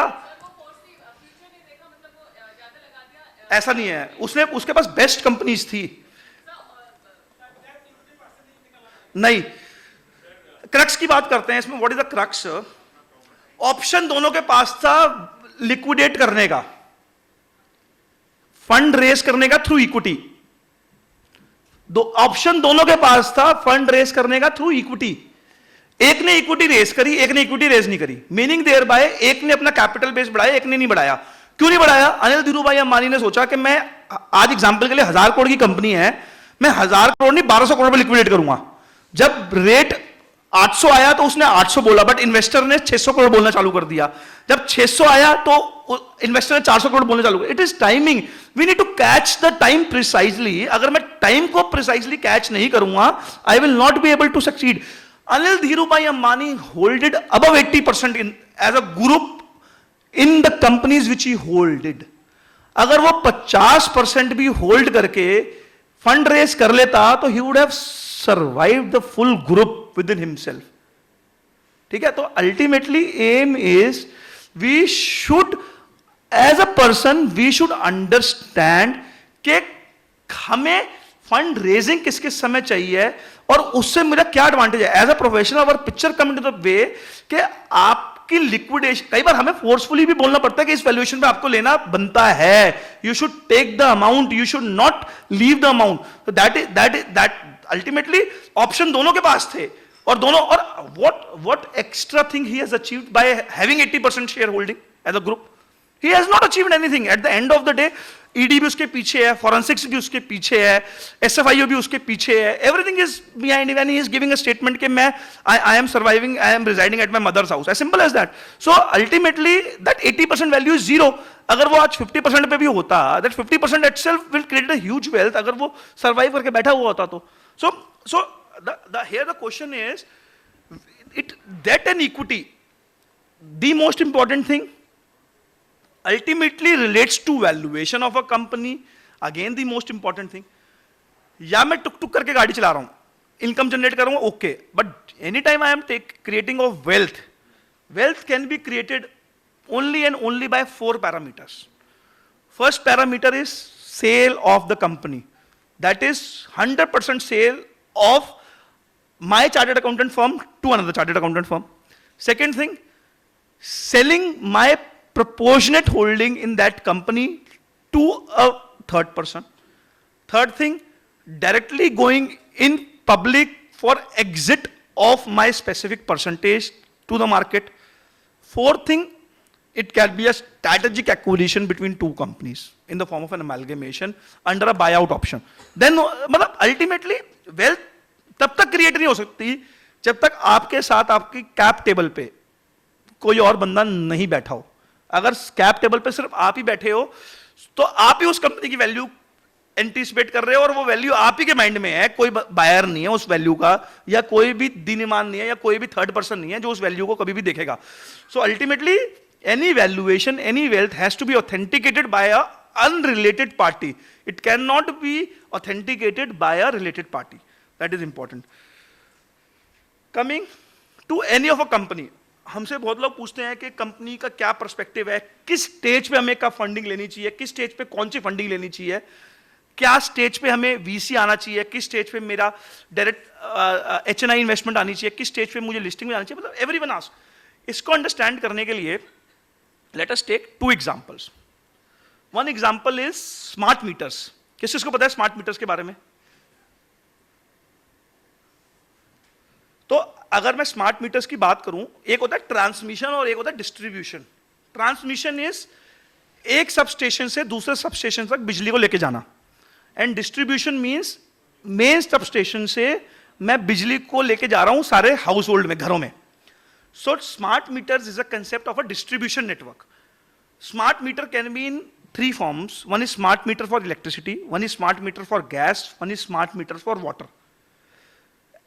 ऐसा नहीं है. उसने, उसके पास बेस्ट कंपनीज थी. नहीं, क्रक्स की बात करते हैं इसमें. What is the crux? Option दोनों के पास था लिक्विडेट करने का, फंड रेस करने का थ्रू इक्विटी. दो ऑप्शन दोनों के पास था फंड रेस करने का थ्रू इक्विटी. एक ने इक्विटी रेस करी, एक ने इक्विटी रेस नहीं करी. मीनिंग देयर बाय, एक ने अपना कैपिटल बेस बढ़ाया, एक ने नहीं बढ़ाया. क्यों नहीं बढ़ाया? अनिल धीरूभाई अंबानी ने सोचा कि मैं आज एग्जांपल के लिए 1000 करोड़ की कंपनी है, मैं 1000 करोड़ नहीं 1200 करोड़ में लिक्विडेट करूंगा. जब रेट 800 आया तो उसने 800 बोला, बट इन्वेस्टर ने 600 करोड़ बोलना चालू कर दिया. जब 600 आया तो इन्वेस्टर ने 400 करोड़ बोलना चालू कर. It is timing, we need to catch the time precisely. अगर मैं टाइम को प्रिसाइजली कैच नहीं करूंगा, I will not be able to succeed. Anil Dhirubhai Ambani holded above 80% in as a group in the companies which he holded. अगर वो 50% भी hold करके fund raise कर लेता तो he would have survived the full group within himself. ठीक है, तो ultimately aim is we should as a person we should understand कि हमें फंड रेजिंग किस किस समय चाहिए और उससे मेरा क्या एडवांटेज है. As a professional our picture come to the way कि आपकी लिक्विडेशन, कई बार हमें फोर्सफुली भी बोलना पड़ता है कि इस वैल्यूएशन पे आपको लेना बनता है. You should take the amount, you should not leave the amount. तो दैट अल्टीमेटली ऑप्शन दोनों के पास थे और दोनों. और what extra thing he has achieved by having 80% share holding as a group? He has not achieved anything. At the end of the day, ED भी उसके पीछे है, forensics भी उसके पीछे है, SFIO भी उसके पीछे है. Everything is behind when he is giving a statement कि मैं I am surviving, I am residing at my mother's house. As simple as that. So ultimately that 80% value is zero. अगर वो आज 50% पे भी होता, that 50% itself will create a huge wealth. अगर वो survive करके बैठा हुआ होता तो. So here the question is, that an equity, the most important thing, ultimately relates to valuation of a company. Again the most important thing. या मैं टुक टुक करके गाड़ी चला रहा हूं, इनकम जनरेट करूंगा, okay, but any time I am creating of wealth can be created only and only by 4 parameters. First parameter is sale of the company. That is 100% sale of my chartered accountant firm to another chartered accountant firm. Second thing, selling my proportionate holding in that company to a third person. Third thing, directly going in public for exit of my specific percentage to the market. Fourth thing, it can be a strategic acquisition between two companies in the form of an amalgamation under a buyout option. Then मतलब ultimately wealth तब तक create नहीं हो सकती जब तक आपके साथ आपकी कैप टेबल पे कोई और बंदा नहीं बैठा हो. अगर कैप टेबल पे सिर्फ आप ही बैठे हो तो आप ही उस कंपनी की वैल्यू एंटीसिपेट कर रहे हो और वो वैल्यू आप ही के माइंड में है, कोई बायर नहीं है उस वैल्यू का, या कोई भी दीनिमान नहीं है, या कोई भी थर्ड पर्सन नहीं है जो उस वैल्यू को कभी भी देखेगा. So ultimately any valuation, any wealth has to be authenticated by a unrelated party. It cannot be authenticated by a related party. That is important. Coming to any of a company, हमसे बहुत लोग पूछते हैं कि company का क्या perspective है, किस स्टेज पे हमें कब फंडिंग लेनी चाहिए, किस स्टेज पे कौन सी फंडिंग लेनी चाहिए, क्या स्टेज पे हमें वीसी आना चाहिए, किस स्टेज पे मेरा डायरेक्ट एचएनआई इन्वेस्टमेंट आनी चाहिए, किस स्टेज पे मुझे लिस्टिंग में आनी चाहिए. मतलब एवरीवन आस्क. इसको अंडरस्टैंड करने के लिए let us take two examples. One example is smart meters. किसको पता है स्मार्ट मीटर्स के बारे में? तो अगर मैं स्मार्ट मीटर्स की बात करूं, एक होता है ट्रांसमिशन और एक होता है डिस्ट्रीब्यूशन. ट्रांसमिशन इज एक सब स्टेशन से दूसरे सब स्टेशन तक बिजली को लेके जाना, and distribution means main sub station से मैं बिजली को लेके जा रहा हूं सारे हाउस होल्ड में, घरों में. So smart meters is a concept of a distribution network. Smart meter can be in three forms. One is smart meter for electricity, one is smart meter for gas, one is smart meter for water.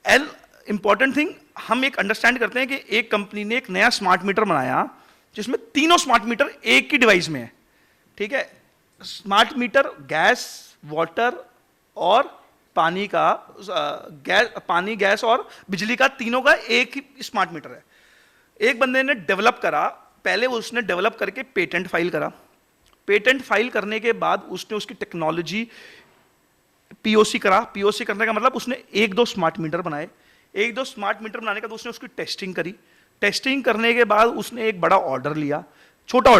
And important thing, हम एक understand करते हैं कि एक company ने एक नया smart meter बनाया जिसमें तीनों स्मार्ट मीटर एक ही डिवाइस में है. ठीक है, स्मार्ट मीटर गैस, वाटर और पानी का, पानी, गैस और बिजली का, तीनों का एक ही स्मार्ट मीटर है. एक बंदे ने डेवलप करा, पहले उसने डेवलप करके पेटेंट फाइल करा. पेटेंट फाइल करने के बाद उसने उसकी टेक्नोलॉजी पीओसी करा. पीओसी करने का मतलब उसने एक दो स्मार्ट मीटर बनाए. एक दो स्मार्ट मीटर बनाने के बाद उसने उसकी टेस्टिंग करी. टेस्टिंग करने के बाद उसने एक बड़ा ऑर्डर लिया, छोटा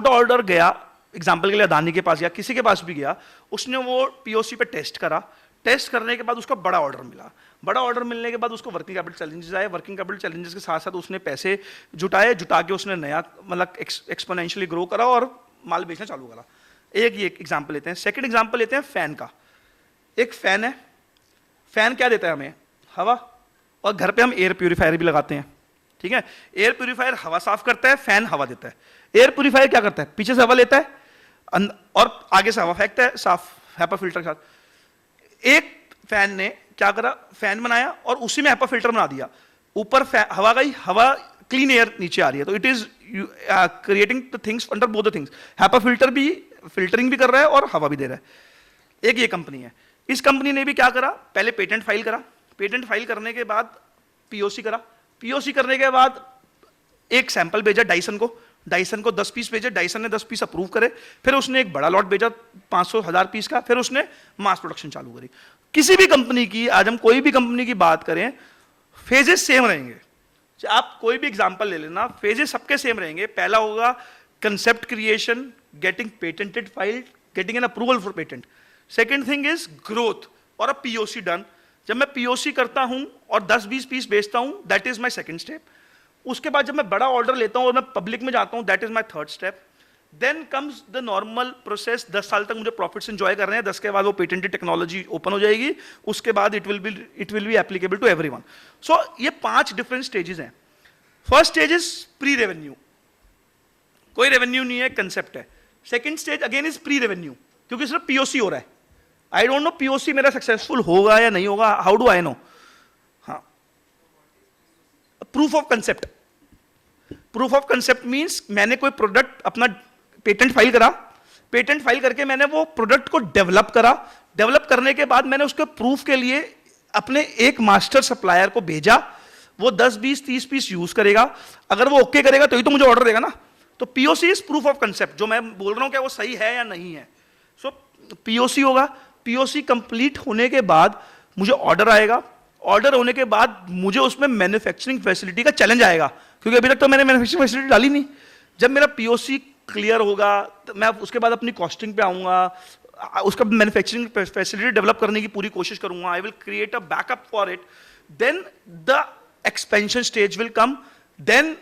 ऑर्डर गया, एग्जाम्पल के लिए अदानी के पास गया, किसी के पास भी गया, उसने वो पीओसी पे टेस्ट करा. टेस्ट करने के बाद उसका बड़ा ऑर्डर मिला. बड़ा ऑर्डर मिलने के बाद उसको वर्किंग कैपिटल चैलेंजेस आए. वर्किंग कैपिटल चैलेंजेस के साथ साथ उसने पैसे जुटा के उसने नया मतलब एक्सपोनेंशियली ग्रो करा और माल बेचना चालू करा. एक ये एग्जांपल लेते हैं. सेकंड एग्जांपल लेते हैं फैन का. एक फैन है, फैन क्या देता है हमें? हवा. और घर पे हम एयर प्यूरिफायर भी लगाते हैं. ठीक है, एयर प्यूरिफायर हवा साफ करता है, फैन हवा देता है. एयर प्यूरिफायर क्या करता है? पीछे से हवा लेता है और आगे से हवा फेंकता है साफ हैपा फिल्टर के साथ. एक फैन ने क्या करा, फैन बनाया और उसी में हैपा फिल्टर बना दिया. ऊपर हवा गई, हवा क्लीन एयर नीचे आ रही है. तो it is creating the things under both the things. HEPA filter भी फिल्टरिंग भी कर रहा है और हवा भी दे रहा है. एक ये कंपनी है. इस कंपनी ने भी क्या करा, पहले पेटेंट फाइल करा. पेटेंट फाइल करने के बाद पीओसी करा. पीओसी करने के बाद एक सैंपल भेजा डाइसन को. डाइसन को 10 पीस भेजे, डाइसन ने 10 पीस अप्रूव करे. फिर उसने एक बड़ा लॉट भेजा 500,000 पीस का. फिर उसने मास प्रोडक्शन चालू करी. किसी भी कंपनी की, आज हम कोई भी कंपनी की बात करें, फेजेस सेम रहेंगे. आप कोई भी एग्जांपल ले लेना, फेजेस सबके सेम रहेंगे. पहला होगा concept creation, getting patented file, getting an approval for patent. Second thing is growth और अ पीओसी डन. जब मैं पीओसी करता हूं और 10-20 पीस बेचता हूं, that is my second step. उसके बाद जब मैं बड़ा ऑर्डर लेता हूं और मैं पब्लिक में जाता हूं, that is my third step. Then comes the normal process. 10 साल तक मुझे प्रॉफिट्स एंजॉय कर रहे हैं, 10 के बाद वो पेटेंटेड टेक्नोलॉजी ओपन हो जाएगी. उसके बाद it will be applicable to everyone. So ये 5 डिफरेंट स्टेजेस हैं. First stage is pre revenue. कोई रेवेन्यू नहीं है, कंसेप्ट है. Second stage again is pre revenue, क्योंकि सिर्फ पीओसी हो रहा है. आई डोंट नो पीओसी मेरा सक्सेसफुल होगा या नहीं होगा, हाउ डू आई नो. हाँ, proof of concept. Proof of concept means मैंने कोई प्रोडक्ट अपना पेटेंट फाइल करा. पेटेंट फाइल करके मैंने वो प्रोडक्ट को डेवलप करा. डेवलप करने के बाद मैंने उसके प्रूफ के लिए अपने एक मास्टर सप्लायर को भेजा. वो 10, 20, 30 पीस यूज करेगा. अगर वो ओके करेगा तो ही तो मुझे ऑर्डर देगा ना. तो POC is proof of concept. जो मैं बोल रहा हूं क्या वो सही है या नहीं है. सो पीओसी होगा. पीओसी कंप्लीट होने के बाद मुझे ऑर्डर आएगा. ऑर्डर होने के बाद मुझे उसमें मैन्युफैक्चरिंग फैसिलिटी का चैलेंज आएगा, क्योंकि अभी तक तो मैंने मैन्युफैक्चरिंग फैसिलिटी डाली नहीं। जब मेरा पीओसी क्लियर होगा तो मैं उसके बाद अपनी कॉस्टिंग पे आऊंगा, उसका मैन्युफैक्चरिंग फैसिलिटी डेवलप करने की पूरी कोशिश करूंगा। I will create a backup for it, then the expansion stage will come, then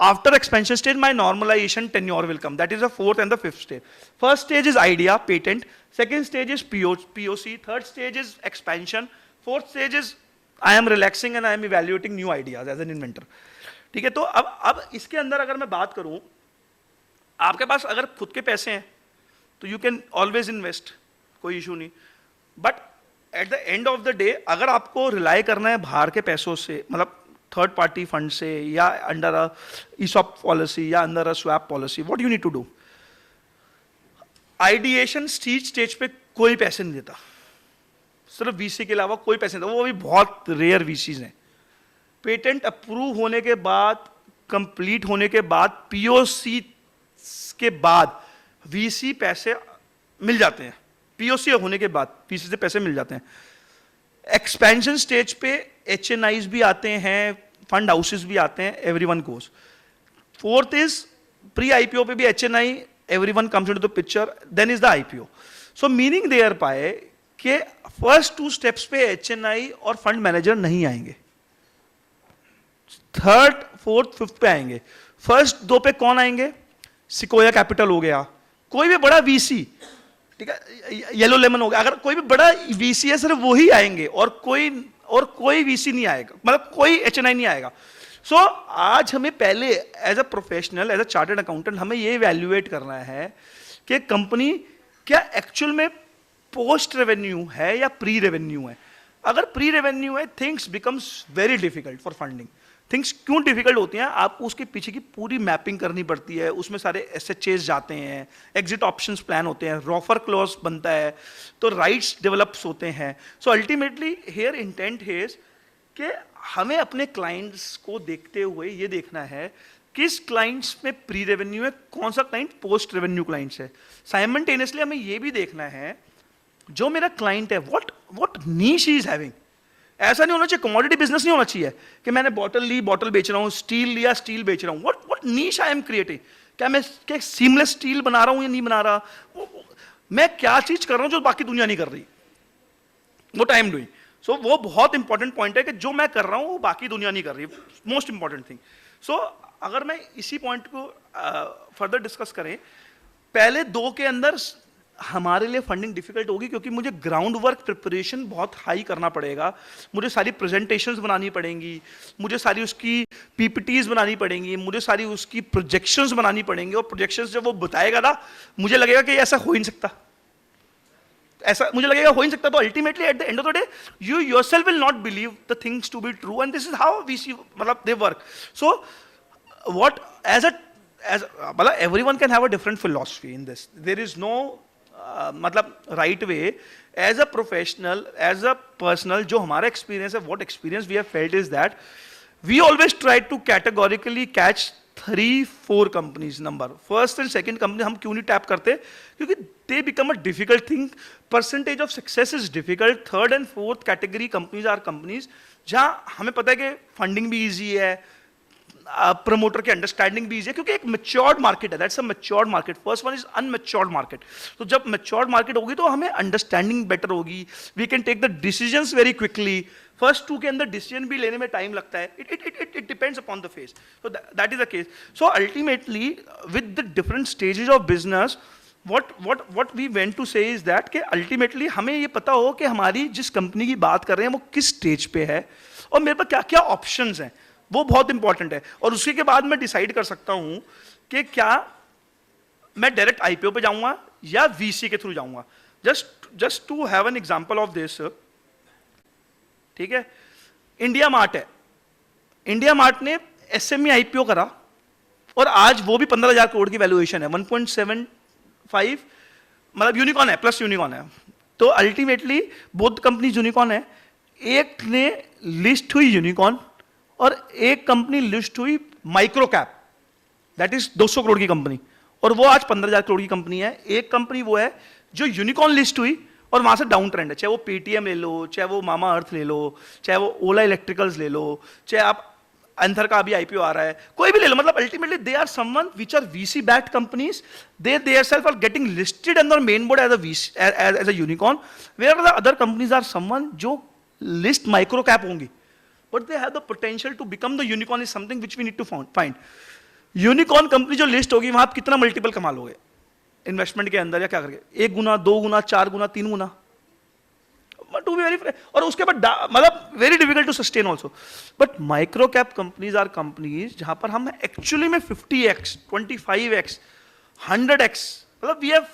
after expansion stage my normalization tenure will come. That is the fourth and the fifth stage. First stage is idea, patent. Second stage is POC. Third stage is expansion. Fourth stage is I am relaxing and I am evaluating new ideas as an inventor. ठीक है, तो अब इसके अंदर अगर मैं बात करूं, आपके पास अगर खुद के पैसे हैं तो यू कैन ऑलवेज इन्वेस्ट, कोई इशू नहीं। But at the end of the day अगर आपको रिलाई करना है बाहर के पैसों से, मतलब थर्ड पार्टी फंड से, या अंडर अ ईसॉप पॉलिसी या under a swap policy, what you need to do, ideation stage पे कोई पैसे नहीं देता, सिर्फ वीसी के अलावा कोई पैसे नहीं देता, वो भी बहुत रेयर वीसीज हैं। पेटेंट अप्रूव होने के बाद, कंप्लीट होने के बाद, पीओसी के बाद वीसी पैसे मिल जाते हैं, पीओसी होने के बाद वीसी से पैसे मिल जाते हैं। एक्सपेंशन स्टेज पे एचएनआईज भी आते हैं, फंड हाउसेस भी आते हैं, everyone goes. Fourth is pre IPO पे भी HNI, everyone comes into the picture, then is the IPO. So meaning there पाए कि फर्स्ट 2 स्टेप्स पे एचएनआई और फंड मैनेजर नहीं आएंगे, थर्ड फोर्थ फिफ्थ पे आएंगे। फर्स्ट 2 पे कौन आएंगे, सिकोया कैपिटल हो गया, कोई भी बड़ा वीसी, ठीक है, येलो लेमन हो गया, अगर कोई भी बड़ा वीसी है सिर्फ वो ही आएंगे और कोई वीसी नहीं आएगा, मतलब कोई एचएनआई नहीं आएगा। सो आज हमें पहले as a professional, as a chartered accountant हमें ये इवैल्यूएट करना है कि कंपनी क्या एक्चुअल में पोस्ट रेवेन्यू है या प्री रेवेन्यू है। अगर प्री रेवेन्यू है, things becomes very difficult for funding. Things क्यों डिफिकल्ट होती हैं, आपको उसके पीछे की पूरी मैपिंग करनी पड़ती है, उसमें सारे एसएचएस जाते हैं, एग्जिट ऑप्शंस प्लान होते हैं, रॉफर क्लॉज बनता है, तो राइट्स डेवलप्स होते हैं। So ultimately here intent is कि हमें अपने क्लाइंट्स को देखते हुए ये देखना है किस क्लाइंट्स में प्री रेवेन्यू है, कौन सा क्लाइंट पोस्ट रेवेन्यू क्लाइंट्स है। साइमल्टेनियसली हमें ये भी देखना है जो मेरा क्लाइंट है, what niche he is having. ऐसा नहीं होना चाहिए, कमोडिटी बिजनेस नहीं होना चाहिए कि मैंने बॉटल ली, बॉटल बेच रहा हूँ, स्टील लिया, स्टील बेच रहा हूँ। What niche I am creating, क्या मैं सीमलेस स्टील बना रहा हूँ या नहीं बना रहा, मैं क्या चीज कर रहा हूँ जो बाकी दुनिया नहीं कर रही, व्हाट आई एम डूइंग। सो वो बहुत इंपॉर्टेंट पॉइंट है कि जो मैं कर रहा हूँ वो बाकी दुनिया नहीं कर रही, मोस्ट इंपॉर्टेंट थिंग। सो अगर मैं इसी पॉइंट को फर्दर डिस्कस करें, पहले 2 के अंदर हमारे लिए फंडिंग डिफिकल्ट होगी क्योंकि मुझे ग्राउंड वर्क प्रिपरेशन बहुत हाई करना पड़ेगा, मुझे सारी प्रेजेंटेशंस बनानी पड़ेंगी, मुझे सारी उसकी पीपीटीज बनानी पड़ेंगी, मुझे सारी उसकी प्रोजेक्शंस बनानी पड़ेंगी, और प्रोजेक्शंस जब वो बताएगा ना, मुझे लगेगा कि ऐसा हो ही नहीं सकता, ऐसा मुझे लगेगा हो ही नहीं सकता। तो ultimately at the end of the day you yourself will not believe the things to be true, and this is how we see, मतलब they work. So what as मतलब everyone can have a different philosophy in this, there is no मतलब right way. As a professional, as a personal, जो हमारा experience है, what experience we have felt is that we always try to categorically catch 3-4 companies number. First and second company हम क्यों नहीं tap करते, क्योंकि they become a difficult thing, percentage of success is difficult. Third and fourth category companies are companies जहां हमें पता है कि फंडिंग भी ईजी है, प्रमोटर की अंडरस्टैंडिंग भी है, क्योंकि एक मैच्योर्ड मार्केट है, that's a matured market. First one is unmatured market. तो जब मैच्योर्ड मार्केट होगी तो हमें अंडरस्टैंडिंग बेटर होगी, we can take the decisions very quickly. First 2 के अंदर डिसीजन भी लेने में टाइम लगता है, it depends upon the phase, so that is the case. So ultimately with the different stages of business, what we went to say is that कि ultimately हमें ये पता हो कि हमारी जिस कंपनी की बात कर रहे हैं वो किस स्टेज पे है और मेरे पास क्या क्या ऑप्शंस हैं, वो बहुत इंपॉर्टेंट है। और उसी के बाद मैं डिसाइड कर सकता हूं कि क्या मैं डायरेक्ट आईपीओ पे जाऊंगा या वीसी के थ्रू जाऊंगा। Just to have an example of this, ठीक है, इंडिया मार्ट है, इंडिया मार्ट ने एसएमई आईपीओ करा और आज वो भी 15,000 करोड़ की वैल्यूएशन है, 1.75, मतलब यूनिकॉर्न है, प्लस यूनिकॉर्न है। तो अल्टीमेटली बोथ कंपनी यूनिकॉर्न है, एक ने लिस्ट हुई यूनिकॉर्न और एक कंपनी लिस्ट हुई micro cap, that is 200 crore की कंपनी, और वो आज 15,000 करोड़ की कंपनी है। एक कंपनी वो है जो यूनिकॉर्न लिस्ट हुई और वहां से डाउन ट्रेंड है, चाहे वो पेटीएम ले लो, चाहे वो मामा अर्थ ले लो, चाहे वो ओला इलेक्ट्रिकल्स ले लो, चाहे आप अंथर का अभी आईपीओ आ रहा है, कोई भी ले लो, मतलब ultimately they are someone which are VC backed companies, they theirself are getting listed on the main board as a VC as a unicorn, where the other companies are someone जो list micro cap होंगी, but they have the potential to become the unicorn is something which we need to find. Unicorn company जो list होगी वहां आप कितना multiple कमा लोगे investment के अंदर, या क्या करके 1 गुना 2 गुना 4 गुना 3 गुना, टू बी वेरी, और उसके बाद मतलब very difficult to sustain also. But micro cap companies are companies जहां पर हम एक्चुअली में 50x 25x 100x, मतलब we have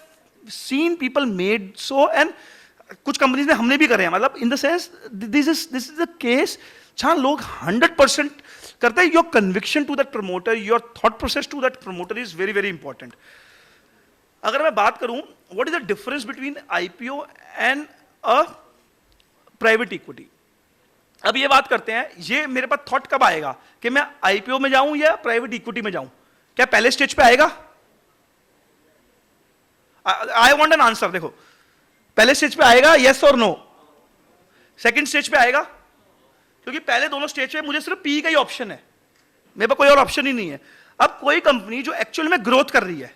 seen people made so, and कुछ कंपनीज में हमने भी करे हैं, मतलब in the sense this is the case जहां लोग 100% करते हैं. Your conviction to that promoter, your thought process to that promoter is very very important. अगर मैं बात करूं what is the difference between IPO and a private equity, अब ये बात करते हैं, ये मेरे पास थॉट कब आएगा कि मैं आईपीओ में जाऊं या प्राइवेट इक्विटी में जाऊं, क्या पहले स्टेज पे आएगा? I want an answer. देखो पहले स्टेज पे आएगा, यस और नो? सेकंड स्टेज पे आएगा? क्योंकि पहले दोनों स्टेज पे मुझे सिर्फ पी का ही ऑप्शन है, मेरे पास कोई और ऑप्शन ही नहीं है. अब कोई कंपनी जो एक्चुअल में ग्रोथ कर रही है,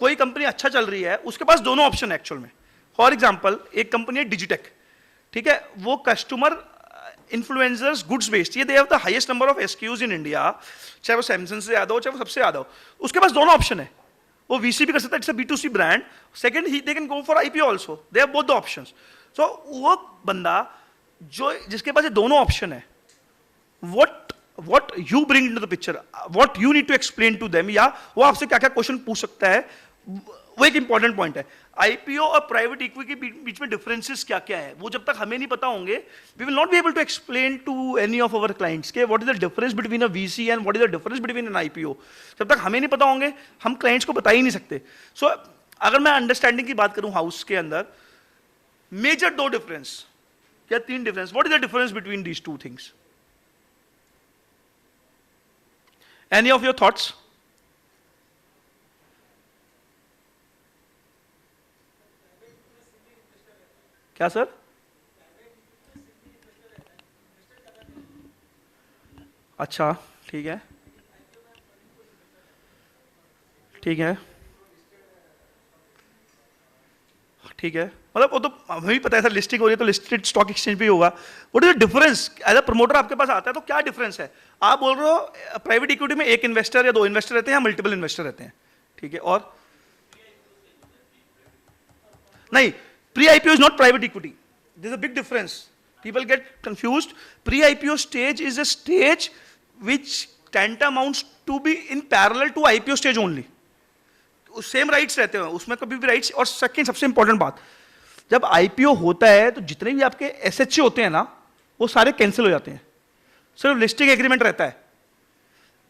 कोई कंपनी अच्छा चल रही है, उसके पास दोनों ऑप्शन है एक्चुअल में. फॉर एग्जाम्पल एक कंपनी है डिजिटेक, ठीक है, वो कस्टमर इन्फ्लुएंसर्स गुड्स बेस्ड, ये दे have the highest number of SKUs in India, चाहे वो सैमसंग से ज्यादा हो चाहे वो सबसे ज्यादा हो. उसके पास दोनों ऑप्शन है, वो वीसी भी कर सकता है, it's a B2C brand. Second ही they can go for IPO also, they have both the options. So वो बंदा जो जिसके पास ये दोनों ऑप्शन है, what you bring into the picture, what you need to explain to them, या वो आपसे क्या क्या क्वेश्चन पूछ सकता है, वो एक इंपॉर्टेंट पॉइंट है. आईपीओ और प्राइवेट इक्विटी के बीच में डिफरेंसेस क्या क्या है, वो जब तक हमें नहीं पता होंगे, we will not be able to explain to any of our clients के what is the difference between a VC and what is the difference between an IPO. जब तक हमें नहीं पता होंगे हम क्लाइंट्स को बता ही नहीं सकते. सो अगर मैं अंडरस्टैंडिंग की बात करूं हाउस के अंदर, मेजर 2 डिफरेंस या 3 difference, what is the difference between these 2 things? Any of your thoughts? क्या सर? अच्छा ठीक है, ठीक है, ठीक है, मतलब वो तो हमें भी पता है सर, लिस्टिंग हो रही है तो लिस्टेड स्टॉक एक्सचेंज पे होगा. What is the difference? As a promoter आपके पास आता है तो क्या डिफरेंस है? आप बोल रहे हो प्राइवेट इक्विटी में एक इन्वेस्टर या 2 इन्वेस्टर रहते हैं या मल्टीपल इन्वेस्टर रहते हैं, ठीक है, और नहीं, pre IPO is not private equity, there is a big difference. People get confused. Pre IPO stage is a stage which tantamounts to be in parallel to IPO stage only. Same rights रहते हैं उसमें, कभी भी rights. और second सबसे important बात, जब IPO होता है तो जितने भी आपके एसएचए होते हैं ना, वो सारे कैंसिल हो जाते हैं, सिर्फ लिस्टिंग एग्रीमेंट रहता है.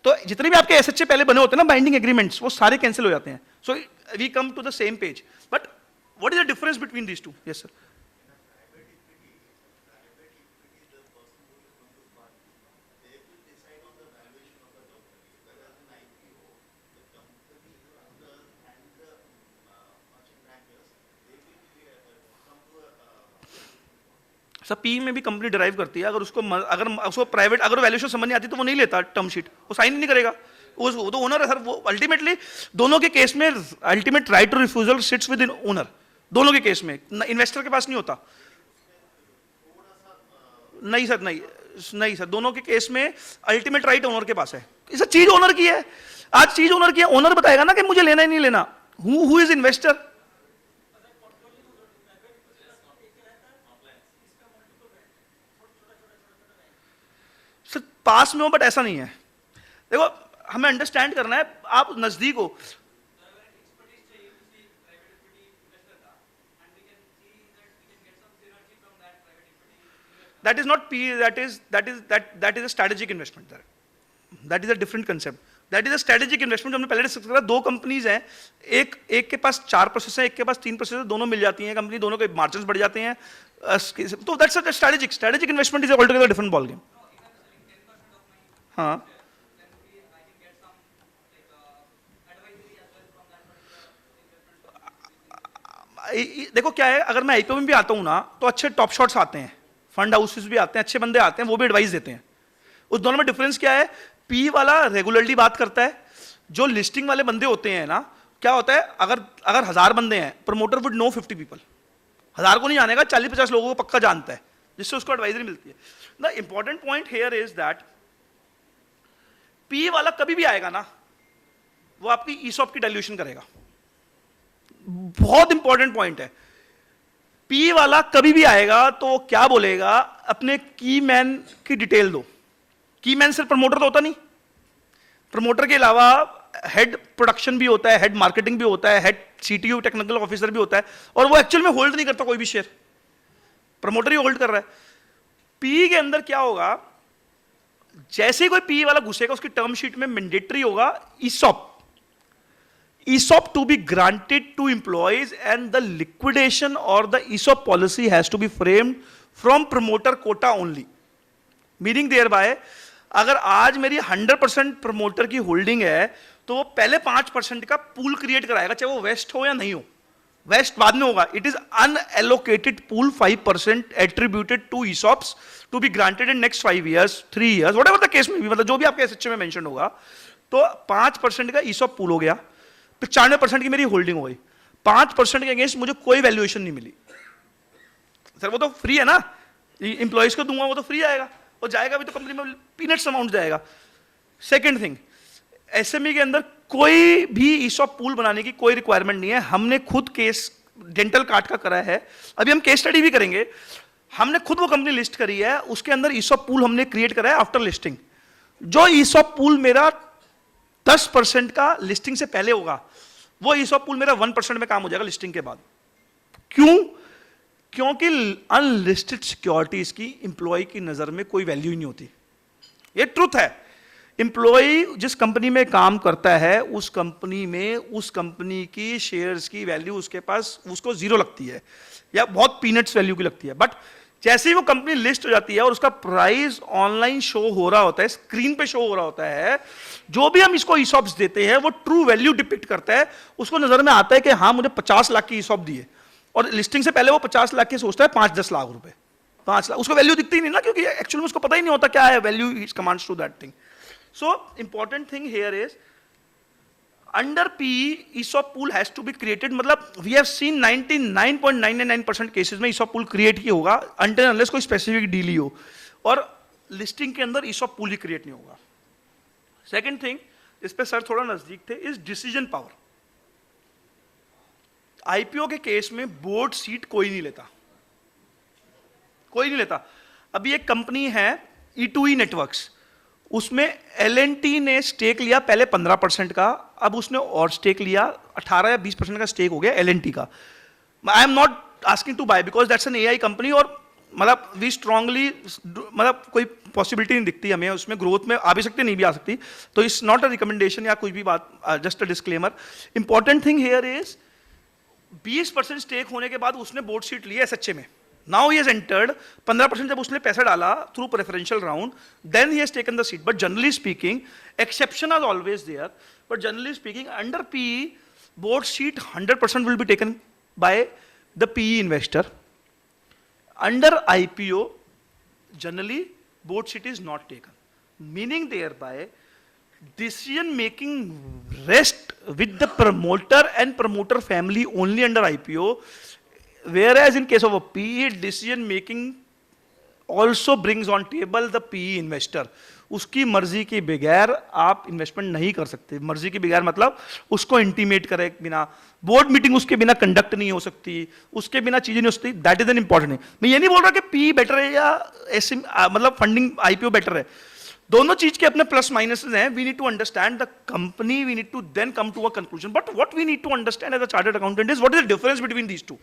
तो जितने भी आपके एसएचए पहले बने होते हैं ना, बाइंडिंग एग्रीमेंट्स, वो सारे कैंसिल हो जाते हैं. So we come to the same page. But what is the difference between these two? Yes sir. Sir P में भी कंपनी ड्राइव करती है, अगर उसको प्राइवेट अगर वैल्यूएशन समझ नहीं आती तो वो नहीं लेता टर्म शीट, वो साइन नहीं करेगा. वो तो ओनर है सर. वो अल्टीमेटली दोनों के केस में ultimate right to refusal sits within owner, दोनों के केस में, इन्वेस्टर के पास नहीं होता. नहीं सर, नहीं सर, दोनों के केस में अल्टीमेट राइट ओनर के पास है. इस चीज ओनर की है, आज चीज ओनर की है, ओनर बताएगा ना कि मुझे लेना ही नहीं लेना. Who is investor? सर पास में हो बट ऐसा नहीं है. देखो हमें अंडरस्टैंड करना है, आप नजदीक हो. That is not PE, that is a strategic investment there. That is a different concept. That is a strategic investment. हमने पहले डिस्कस करा, 2 कंपनीज हैं, एक के पास 4 प्रोसेस है, एक के पास 3 प्रोसेस है, दोनों मिल जाती हैं कंपनी, दोनों के मार्जिन्स बढ़ जाते हैं. तो that's a strategic investment is altogether different ball game. हाँ देखो क्या है, अगर मैं आईपीओ में भी आता हूं ना तो अच्छे टॉप शॉट्स आते हैं, फंड हाउसेस भी आते हैं, अच्छे बंदे आते हैं, वो भी एडवाइस देते हैं। उस दोनों में डिफरेंस क्या है? पी वाला रेगुलरली बात करता है, जो लिस्टिंग वाले बंदे होते हैं ना, क्या होता है, अगर अगर 1000 बंदे हैं, प्रमोटर वुड नो 50 पीपल, 1000 को नहीं जानेगा, 40-50 लोगों को पक्का जानता है, जिससे उसको एडवाइजरी मिलती है। The important point here is that P वाला कभी भी आएगा ना, वो आपकी ईसॉप की डाइल्यूशन करेगा। बहुत इंपॉर्टेंट पॉइंट है। पी वाला कभी भी आएगा तो क्या बोलेगा, अपने की मैन की डिटेल दो। की मैन सिर्फ प्रमोटर तो होता नहीं, प्रमोटर के अलावा हेड प्रोडक्शन भी होता है, हेड मार्केटिंग भी होता है, हेड सीटीओ टेक्निकल ऑफिसर भी होता है, और वो एक्चुअल में होल्ड नहीं करता कोई भी शेयर, प्रमोटर ही होल्ड कर रहा है। पी के अंदर क्या होगा, जैसे ही कोई पी वाला घुसेगा उसकी टर्म शीट में मैंडेटरी होगा ESOP to be granted to employees, and the liquidation or the ESOP policy has to be framed from promoter quota only. Meaning thereby, अगर आज मेरी 100% प्रमोटर की होल्डिंग है तो वो पहले 5% का पूल क्रिएट कराएगा, चाहे वो वेस्ट हो या नहीं हो। वेस्ट बाद में होगा। It is unallocated pool 5% attributed to ESOPs to be granted in next 5 years, 3 years, whatever the case में भी, मतलब जो भी आपके एसएचए में मेंशन होगा। तो 5% का ESOP पूल हो गया, 95% की मेरी होल्डिंग हो गई, 5% के अगेंस्ट मुझे कोई वैल्यूएशन नहीं मिली। सर वो तो फ्री है ना, इंप्लॉइज को दूंगा वो तो फ्री आएगा, और जाएगा भी तो कंपनी में पीनट्स अमाउंट जाएगा। सेकंड थिंग, एसएमई के अंदर कोई भी ESOP पूल बनाने की कोई रिक्वायरमेंट नहीं है। हमने खुद केस डेंटल कार्ड का करा है, अभी हम केस स्टडी भी करेंगे। हमने खुद वो कंपनी लिस्ट करी है, उसके अंदर ESOP पूल हमने क्रिएट करा है आफ्टर लिस्टिंग। जो ESOP पूल मेरा 10% का लिस्टिंग से पहले होगा, वो ESOP पूल मेरा 1% में काम हो जाएगा लिस्टिंग के बाद। क्यों? क्योंकि अनलिस्टेड सिक्योरिटीज की इंप्लॉय की नजर में कोई वैल्यू ही नहीं होती। ये ट्रुथ है। इंप्लॉय जिस कंपनी में काम करता है, उस कंपनी में उस कंपनी की शेयर्स की वैल्यू उसके पास उसको 0 लगती है, या बहुत पीनट्स वैल्यू की लगती है। बट जैसे ही वो कंपनी लिस्ट हो जाती है और उसका प्राइस ऑनलाइन शो हो रहा होता है, स्क्रीन पे शो हो रहा होता है, जो भी हम इसको ESOPs देते हैं वो ट्रू वैल्यू डिपिक्ट करता है। उसको नजर में आता है कि हाँ मुझे 50 लाख की ESOP दिए, और लिस्टिंग से पहले वो 50 लाख की सोचता है 5-10 लाख रुपए, 5 लाख, उसको वैल्यू दिखती ही नहीं ना, क्योंकि एक्चुअली में उसको पता ही नहीं होता क्या है value, is commands to that thing. So important thing here is under PE ESOP pool has to be created, मतलब we have seen 99.999% केसेस में ESOP pool क्रिएट ही होगा until unless कोई स्पेसिफिक डील ही हो, और लिस्टिंग के अंदर ESOP pool ही create नहीं होगा। सेकेंड थिंग, इस पे सर थोड़ा नजदीक थे, इज डिसीजन पावर। IPO के केस में बोर्ड सीट कोई नहीं लेता, कोई नहीं लेता। अभी एक कंपनी है E2E नेटवर्क्स, उसमें L&T ने स्टेक लिया पहले 15% का, अब उसने और स्टेक लिया 18 या 20% का स्टेक हो गया L&T का। I am not asking to buy because that's an AI company, और मतलब वी स्ट्रांगली, मतलब कोई पॉसिबिलिटी नहीं दिखती हमें उसमें, ग्रोथ में आ भी सकती नहीं भी आ सकती, तो इट्स नॉट अ रिकमेंडेशन या कोई भी बात, just a disclaimer. Important thing here is 20% stake होने के बाद उसने बोर्ड सीट ली है SHA में। Now he has entered 15% जब उसने पैसा डाला through preferential round, then he has taken the seat. But generally speaking, exception are always there. But generally speaking, under PE, board seat 100% will be taken by the PE investor. Under IPO, generally board seat is not taken. Meaning thereby, decision making rests with the promoter and promoter family only under IPO. Whereas in case of a PE, decision making also brings on table the PE investor. उसकी मर्जी के बगैर आप investment नहीं कर सकते। मर्जी के बगैर मतलब उसको इंटीमेट करे बिना, बोर्ड मीटिंग उसके बिना कंडक्ट नहीं हो सकती, उसके बिना चीजें नहीं हो सकती। That is an important thing. मैं ये नहीं बोल रहा कि PE बेटर है या ऐसे मतलब फंडिंग IPO बेटर है, दोनों चीज के अपने प्लस माइनसेस हैं। We need to understand the company, we need to then come to a conclusion. But what we need to understand as a chartered accountant is what is the difference between these two.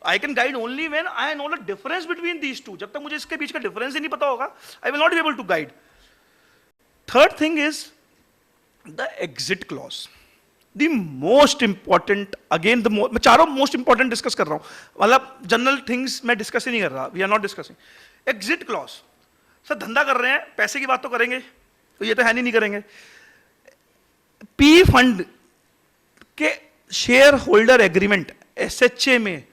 I can guide only when I know the difference between these two. जब तक मुझे इसके बीच का difference ही नहीं पता होगा, I will not be able to guide. Third thing is the exit clause. The most important, again मैं चारों most important डिस्कस कर रहा हूँ, मतलब जनरल थिंग्स मैं डिस्कस ही नहीं कर रहा, we are not discussing. Exit clause. Sir धंधा कर रहे हैं, पैसे की बात तो करेंगे, तो ये तो है नहीं करेंगे। PE फंड के शेयर होल्डर एग्रीमेंट एसएचए में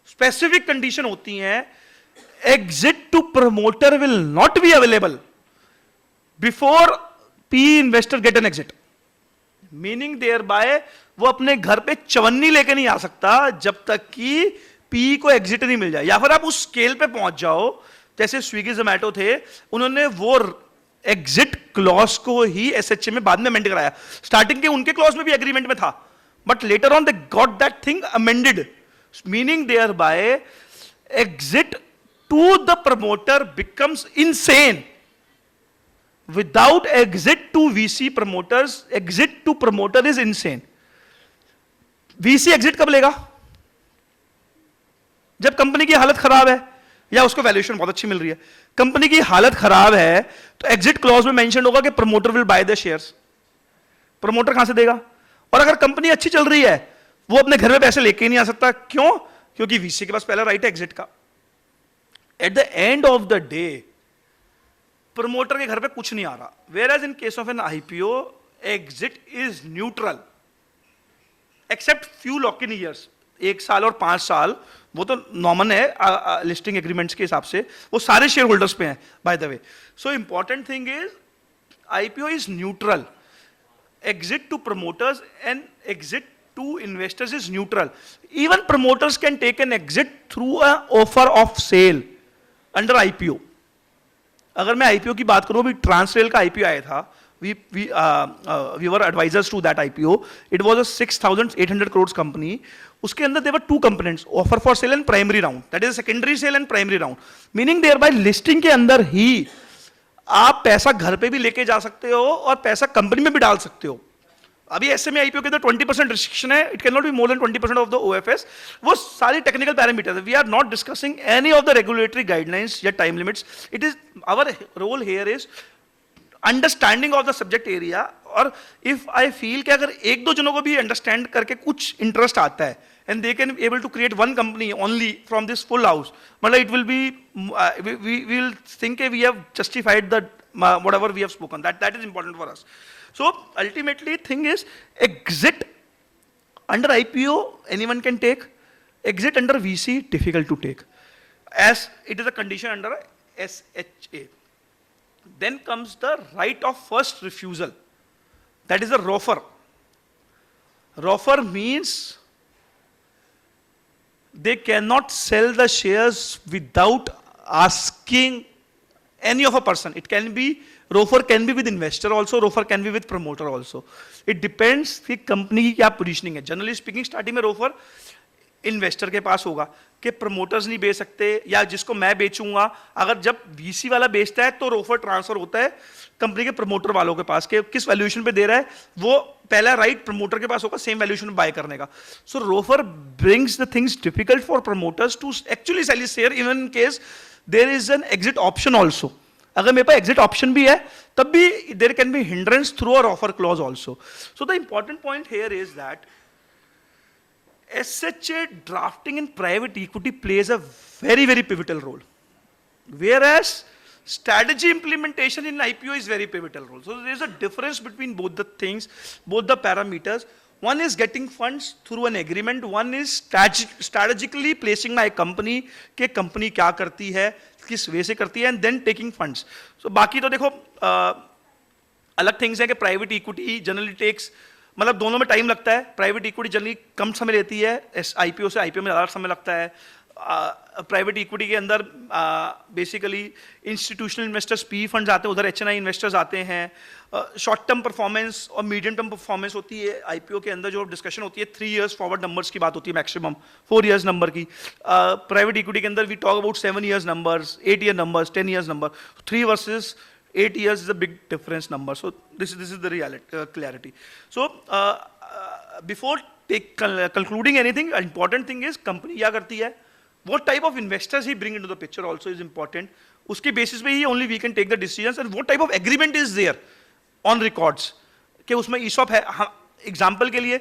स्पेसिफिक कंडीशन होती हैं, exit to promoter will not be available before P investor get an exit, meaning thereby वो अपने घर पे चवन्नी लेके नहीं आ सकता जब तक कि पी को एग्जिट नहीं मिल जाए, या फिर आप उस स्केल पे पहुंच जाओ जैसे स्विगी जोमैटो थे, उन्होंने वो एग्जिट क्लॉज को ही एसएचए में बाद में अमेंड कराया। स्टार्टिंग के उनके क्लॉज में भी एग्रीमेंट में था, but later on they got that thing amended, meaning thereby exit to the promoter becomes insane. Without exit to VC promoters, exit to promoter is insane. VC exit कब लेगा? जब company की हालत खराब है या उसको वैल्यूएशन बहुत अच्छी मिल रही है। कंपनी की हालत खराब है तो एग्जिट क्लॉज में मेंशन होगा कि promoter will by the shares. Promoter कहां से देगा? और अगर कंपनी अच्छी चल रही है, वो अपने घर में पैसे लेके ही नहीं आ सकता। क्यों? क्योंकि वीसी के पास पहला राइट है एग्जिट का। At the end of the day promoter के घर पे कुछ नहीं आ रहा। Whereas in case of an IPO, exit is neutral except few lock in years, 1 साल और 5 साल, वो तो नॉर्मल है लिस्टिंग एग्रीमेंट्स के हिसाब से, वो सारे शेयर होल्डर्स पे हैं by the way. So important thing is IPO is neutral, exit to promoters and exit to investors is neutral. Even promoters can take an exit through an offer of sale under IPO. अगर मैं IPO की बात करूं, अभी Transrail का IPO आया था, we were advisors to that IPO. It was a 6,800 crores company. उसके अंदर there were 2 components, offer for sale and primary round. That is a secondary sale and primary round. Meaning thereby listing के अंदर ही आप पैसा घर पे भी लेके जा सकते हो और पैसा कंपनी में भी डाल सकते हो। अभी ऐसे में आईपीओ के अंदर 20% रिस्ट्रिक्शन है, it can not be more than 20% of the OFS. वो सारी टेक्निकल पैरामीटर्स है। We are not discussing any of the regulatory guidelines या time limits. It is our role here is understanding of the subject area. और if I feel कि अगर 1-2 जनों को भी अंडरस्टैंड करके कुछ इंटरेस्ट आता है and they can be able to create one company only from this full house, मतलब it will be we will think we have justified the whatever we have spoken. That is important for us. So ultimately thing is exit under IPO anyone can take, exit under VC difficult to take, as it is a condition under SHA. Then comes the right of first refusal, that is a ROFR. ROFR means they cannot sell the shares without asking any of a person. It can be, ROFR can be with investor also, ROFR can be with promoter also. It depends कि company की क्या positioning है। Generally speaking starting में ROFR investor के पास होगा कि promoters नहीं बेच सकते, या जिसको मैं बेचूंगा, अगर जब वीसी वाला बेचता है तो ROFR ट्रांसफर होता है कंपनी के प्रमोटर वालों के पास कि किस वैल्यूएशन पे दे रहा है, वो पहला राइट प्रमोटर के पास होगा सेम वैल्यूएशन पे बाय करने का। So ROFR brings the things difficult for promoters to actually sell share even in case there is an exit option also. अगर मेरे पास एग्जिट ऑप्शन भी है तब भी there can be hindrance through और offer clause also. So the important point here is that SHA drafting in private equity plays a very, very pivotal role, whereas strategy implementation in IPO is very pivotal role. So there is a difference between both the things, both the parameters. One is getting funds through an agreement, one is strategically placing my company कि company क्या करती है, किस वे से करती है, and then taking funds. So बाकी तो देखो अलग things है कि private equity generally takes, मतलब दोनों में टाइम लगता है। प्राइवेट इक्विटी जनरली कम समय लेती है, आईपीओ से आईपीओ में ज़्यादा समय लगता है। प्राइवेट इक्विटी के अंदर basically institutional investors P funds आते हैं, उधर एचएनआई इन्वेस्टर्स आते हैं। शॉर्ट टर्म परफॉर्मेंस और मीडियम टर्म परफॉर्मेंस होती है आईपीओ के अंदर। जो डिस्कशन होती है 3 years फॉरवर्ड नंबर्स की बात होती है, मैक्सिमम 4 years नंबर की। प्राइवेट इक्विटी के अंदर we talk about 7 years numbers, 8 year numbers, 10 years number. 3 versus 8 years is a big difference number. So this is the reality, clarity. So before concluding anything, important thing is company क्या करती है, what type of investors he bring into the picture also is important. उसके basis पे ही only we can take the decisions, and what type of agreement is there on records कि उसमें ESOP है। हाँ, example के लिए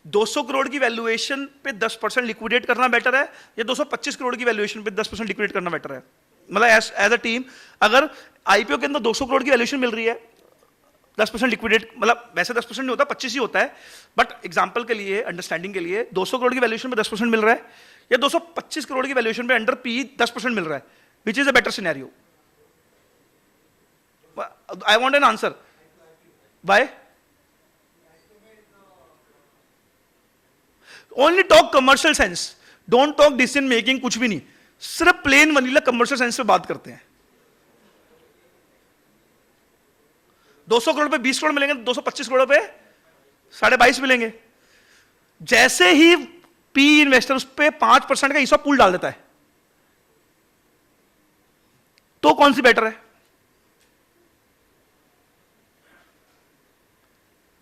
200 करोड़ की वैल्यूएशन पे 10% लिक्विडेट करना बेटर है या 225 करोड़ की वैल्यूएशन पे 10% लिक्विडेट करना बेटर है। मतलब एज अ टीम अगर आईपीओ के अंदर 200 करोड़ की वैल्यूएशन मिल रही है, 10% लिक्विडेट, मतलब वैसे 10% नहीं होता, 25 ही होता है, बट एग्जांपल के लिए, अंडरस्टैंडिंग के लिए 200 करोड़ की वैल्यूएशन पे 10% मिल रहा है, या 225 करोड़ की वैल्यूएशन पे अंडर पी 10% मिल रहा है, which is a better scenario? I want an answer. Why? Only talk commercial sense, don't talk decision making, कुछ भी नहीं, सिर्फ प्लेन वनीला कमर्शियल सेंस पे बात करते हैं. 200 करोड़ पे 20 करोड़ मिलेंगे, 225 करोड़ पे 22.5 मिलेंगे. जैसे ही पी इन्वेस्टर उस पे 5% का ईसॉप पूल डाल देता है, तो कौन सी बेटर है?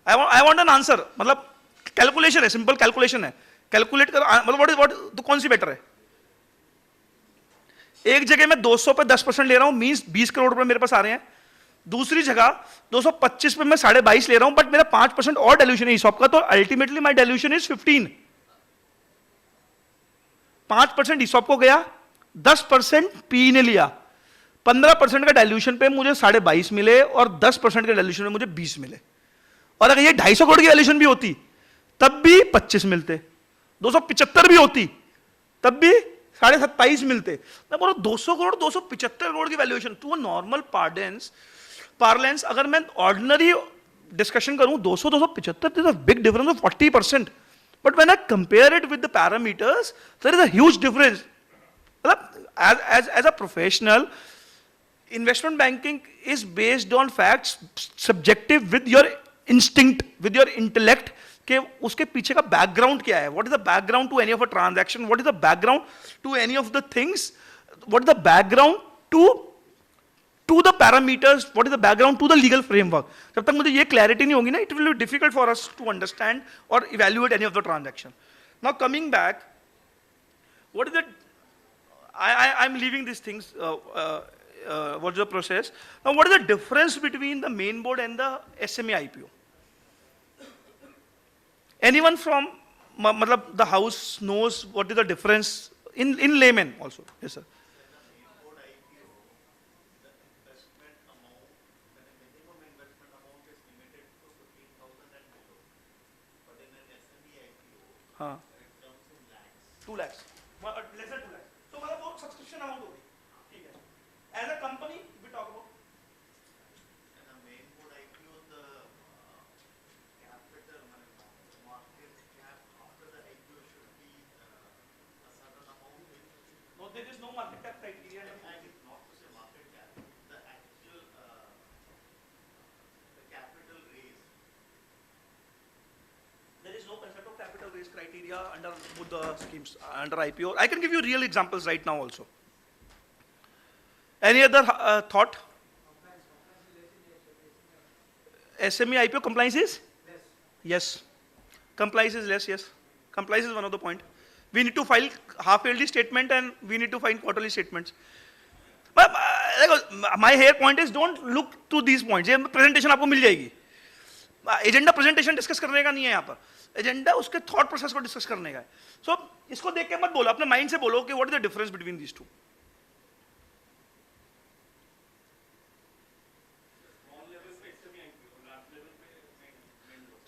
I want an answer. मतलब कैलकुलेशन है, सिंपल कैलकुलेशन है, कैलकुलेट कर, मतलब व्हाट तो कौन सी बेटर है? एक जगह मैं 200 पे 10% ले रहा हूं, मींस 20 करोड़ रुपए मेरे पास आ रहे हैं. दूसरी जगह 225 पे मैं 22.5 ले रहा हूं, बट मेरा 5% और डाइल्यूशन है ईसॉप का, तो ultimately my dilution is 15. 5% ESOP को गया, 10% पी ने लिया, 15% का डाइल्यूशन पे मुझे 22.5 मिले और 10% के डाइल्यूशन में मुझे 20 मिले. और अगर ये 250 करोड़ की वैल्यूएशन भी होती तब भी 25 मिलते, 275 भी होती तब भी 27.5 मिलते. मैं बोल रहा हूं 200 करोड़ 275 करोड़ की वैल्यूएशन, टू नॉर्मल पार्लेंस अगर मैं ऑर्डिनरी डिस्कशन करूं 200-275, there is a big difference of 40%. But when I compare it with the parameters, there is a huge difference. मतलब as a professional, investment banking is based on facts, subjective with your instinct, with your intellect, कि उसके पीछे का background क्या है, what is the background to any of a transaction, what is the background to any of the things, what is the background to the parameters, what is the background to the legal framework. जब तक मुझे ये clarity नहीं होगी ना, it will be difficult for us to understand or evaluate any of the transaction. Now coming back, what is the, I'm leaving these things, what's the process? Now, what is the difference between the main board and the SME IPO? Anyone from the house knows what is the difference in layman also? Yes, sir. हाँ. 2 lakhs. Less than 2 lakhs. So मतलब वो subscription amount होगी. ठीक है. As a company, we talk about. And the main board IPO, the capital, market cap after the IPO should be a certain amount. No, there is no market cap criteria. And it's not to say market cap, the actual the capital raised. There is no concept of capital raise criteria under both the schemes, under IPO. I can give you real examples right now also. Any other thought? SME IPO compliance is? Yes. Compliance is less, yes. Compliance is one of the point. We need to file half-yearly statement and we need to file quarterly statements. But my here point is don't look to these points. ये presentation आपको मिल जाएगी. Agenda presentation discuss करने का नहीं है यहाँ पर, agenda उसके थॉट प्रोसेस को डिस्कस करने का है. सो इसको देख के मत बोलो, अपने माइंड से बोलो कि what is the difference between these two.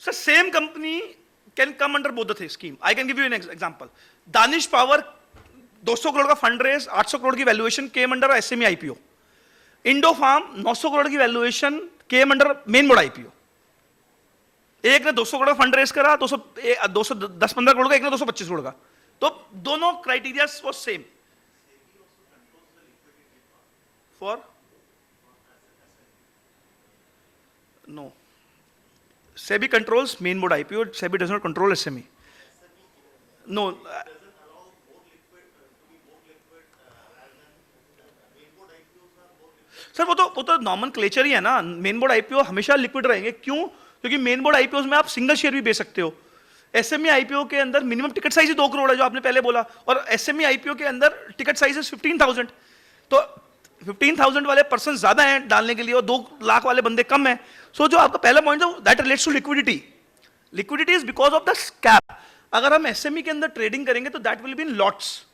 Sir same company can come under both the scheme. I can give you an example. Danish power 200 crore का फंड रेस, 800 करोड़ की valuation came under SME IPO. Indo farm 900 crore की valuation came under main board IPO. एक ने 200 करोड़ का fund race करा, 210-15 करोड़ का, एक ने 225 करोड़ का, तो दोनों criteria was same. For no, SEBI controls main board IPO, SEBI does not control SME. No, sir वो तो नॉमेनक्लेचर ही है ना. मेन बोर्ड आईपीओ हमेशा लिक्विड रहेंगे. क्यों? क्योंकि मेन बोर्ड आईपीओ में आप सिंगल शेयर भी बेच सकते हो. एसएमई आईपीओ के अंदर मिनिमम टिकट साइज ही 2 करोड़ है, जो आपने पहले बोला, और एसएमई आईपीओ के अंदर टिकट साइज है 15,000. तो 15,000 वाले पर्सन ज्यादा हैं डालने के लिए और 2 लाख वाले बंदे कम हैं. सो जो आपका पहला पॉइंट है that relates to liquidity. Liquidity is because of the cap. अगर हम एसएमई के अंदर ट्रेडिंग करेंगे तो that will be in lots,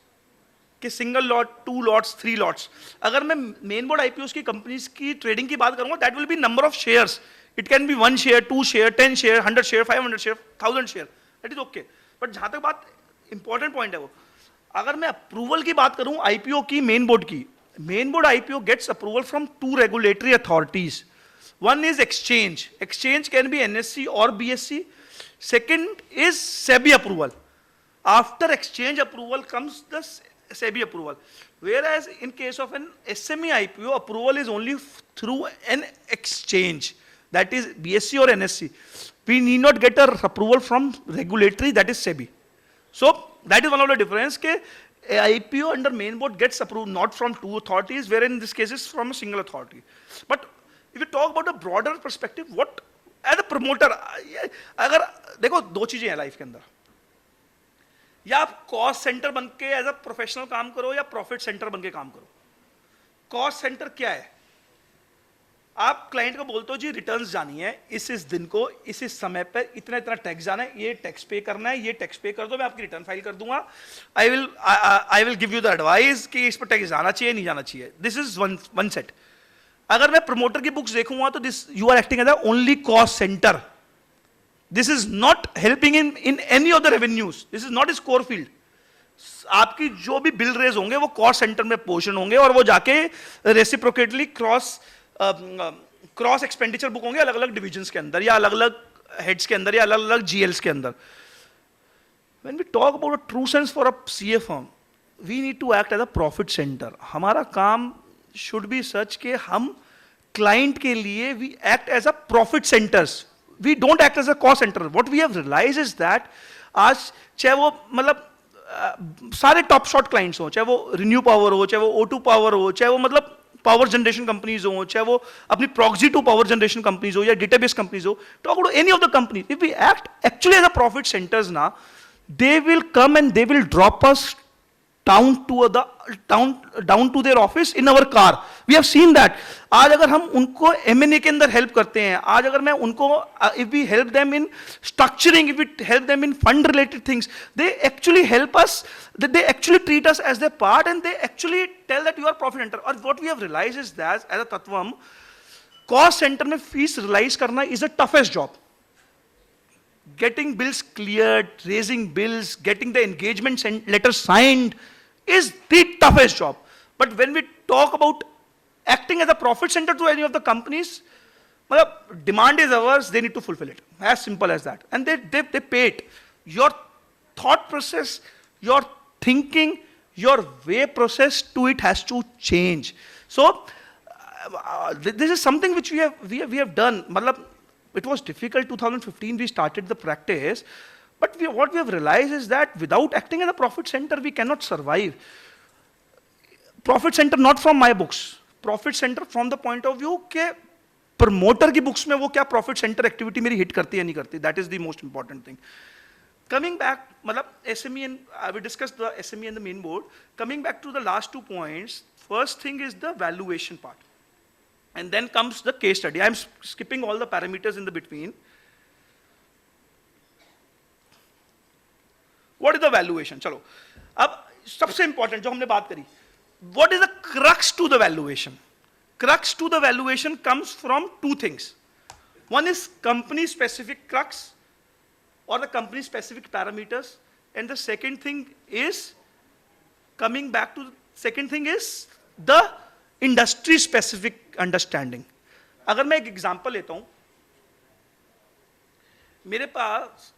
कि सिंगल लॉट, 2 लॉट्स, 3 लॉट्स. अगर मैं मेन बोर्ड आईपीओ की कंपनीज की ट्रेडिंग की बात करूंगा, that will be number of shares It can be 1 share, 2 share, 10 share, 100 share, 500 share, 1000 share. That is okay. But जहां तक बात इंपॉर्टेंट पॉइंट है वो, अगर मैं अप्रूवल की बात करूं आईपीओ की, main board IPO gets approval from 2 regulatory authorities. One is exchange. Exchange can be NSE or BSE. Second is SEBI approval. After exchange approval comes the SEBI approval. Whereas in case of an SME IPO, approval is only through an exchange. That is BSE or NSE. We need not get a approval from regulatory, that is SEBI. So that is one of the difference. Ke IPO under main board gets approved not from 2 authorities, wherein in this case is from a single authority. But if you talk about a broader perspective, what as a promoter, अगर देखो दो चीजें हैं life के अंदर, या आप cost centre बन के एज अ प्रोफेशनल काम करो या प्रॉफिट सेंटर बन के काम करो. कॉस्ट सेंटर क्या है? आप क्लाइंट को बोलते हो जी रिटर्न्स जानी है इस दिन को इस समय पर इतना इतना टैक्स जाना है, ये टैक्स पे करना है, ये टैक्स पे कर दो, मैं आपकी रिटर्न फाइल कर दूंगा. I will give you the advice कि इस पर टैक्स जाना चाहिए नहीं जाना चाहिए. This is one set. अगर मैं प्रमोटर की बुक्स देखूंगा तो this you are acting as a only cost centre. This is not helping in any of the revenues. This is not is core field. आपकी जो भी बिल रेज होंगे वो कॉस्ट सेंटर में पोर्शन होंगे और वो जाके रेसिप्रोकेटली क्रॉस एक्सपेंडिचर बुक होंगे अलग अलग डिविजन्स के अंदर या अलग अलग हेड्स के अंदर या अलग अलग जीएल्स के अंदर. When we talk about a true sense for a CA firm, we need to act as a profit center. हमारा काम should be such कि हम client के लिए we act as a profit centers. We don't act as a cost center. What we have realized is that आज चाहे वो मतलब सारे टॉप शॉट क्लाइंट्स हो, चाहे वो रिन्यू पावर हो, चाहे वो O2 पावर हो, चाहे वो मतलब पावर जनरेशन कंपनीज हो, चाहे वो अपनी proxy to power generation companies हो या डेटाबेस कंपनीज हो, talk about any of the companies, if we act actually as a profit centres ना, they will come and they will drop us down to their office in our car. We have seen that. आज अगर हम उनको M&A के अंदर help करते हैं, आज अगर मैं उनको if we help them in structuring, if we help them in fund related things, they actually help us, they actually treat us as their part and they actually tell that you are profit center. और what we have realized is that as a Tatvam, cost center में fees realize करना is the toughest job. Getting bills cleared, raising bills, getting the engagement letter signed is the toughest job. But when we talk about acting as a profit center to any of the companies, demand is ours, they need to fulfill it. As simple as that. And they pay it. Your thought process, your thinking, your way process to it has to change. So, this is something which we have done. It was difficult. 2015 we started the practice, but what we have realized is that without acting as a profit center, we cannot survive. Profit center not from my books. Profit center from the point of view के promoter की books में वो क्या profit center activity मेरी hit करती है नहीं करती. That is the most important thing. Coming back, SME and we discussed the SME and the main board. Coming back to the last 2 points, first thing is the valuation part. And then comes the case study. I'm skipping all the parameters in the between. What is the valuation? चलो, अब सबसे important जो हमने बात करी. What is the crux to the valuation? Crux to the valuation comes from 2 things. One is company specific crux or the company specific parameters. And the second thing is, coming back to the second thing is the industry specific understanding. अगर मैं एक example लेता हूं, मेरे पास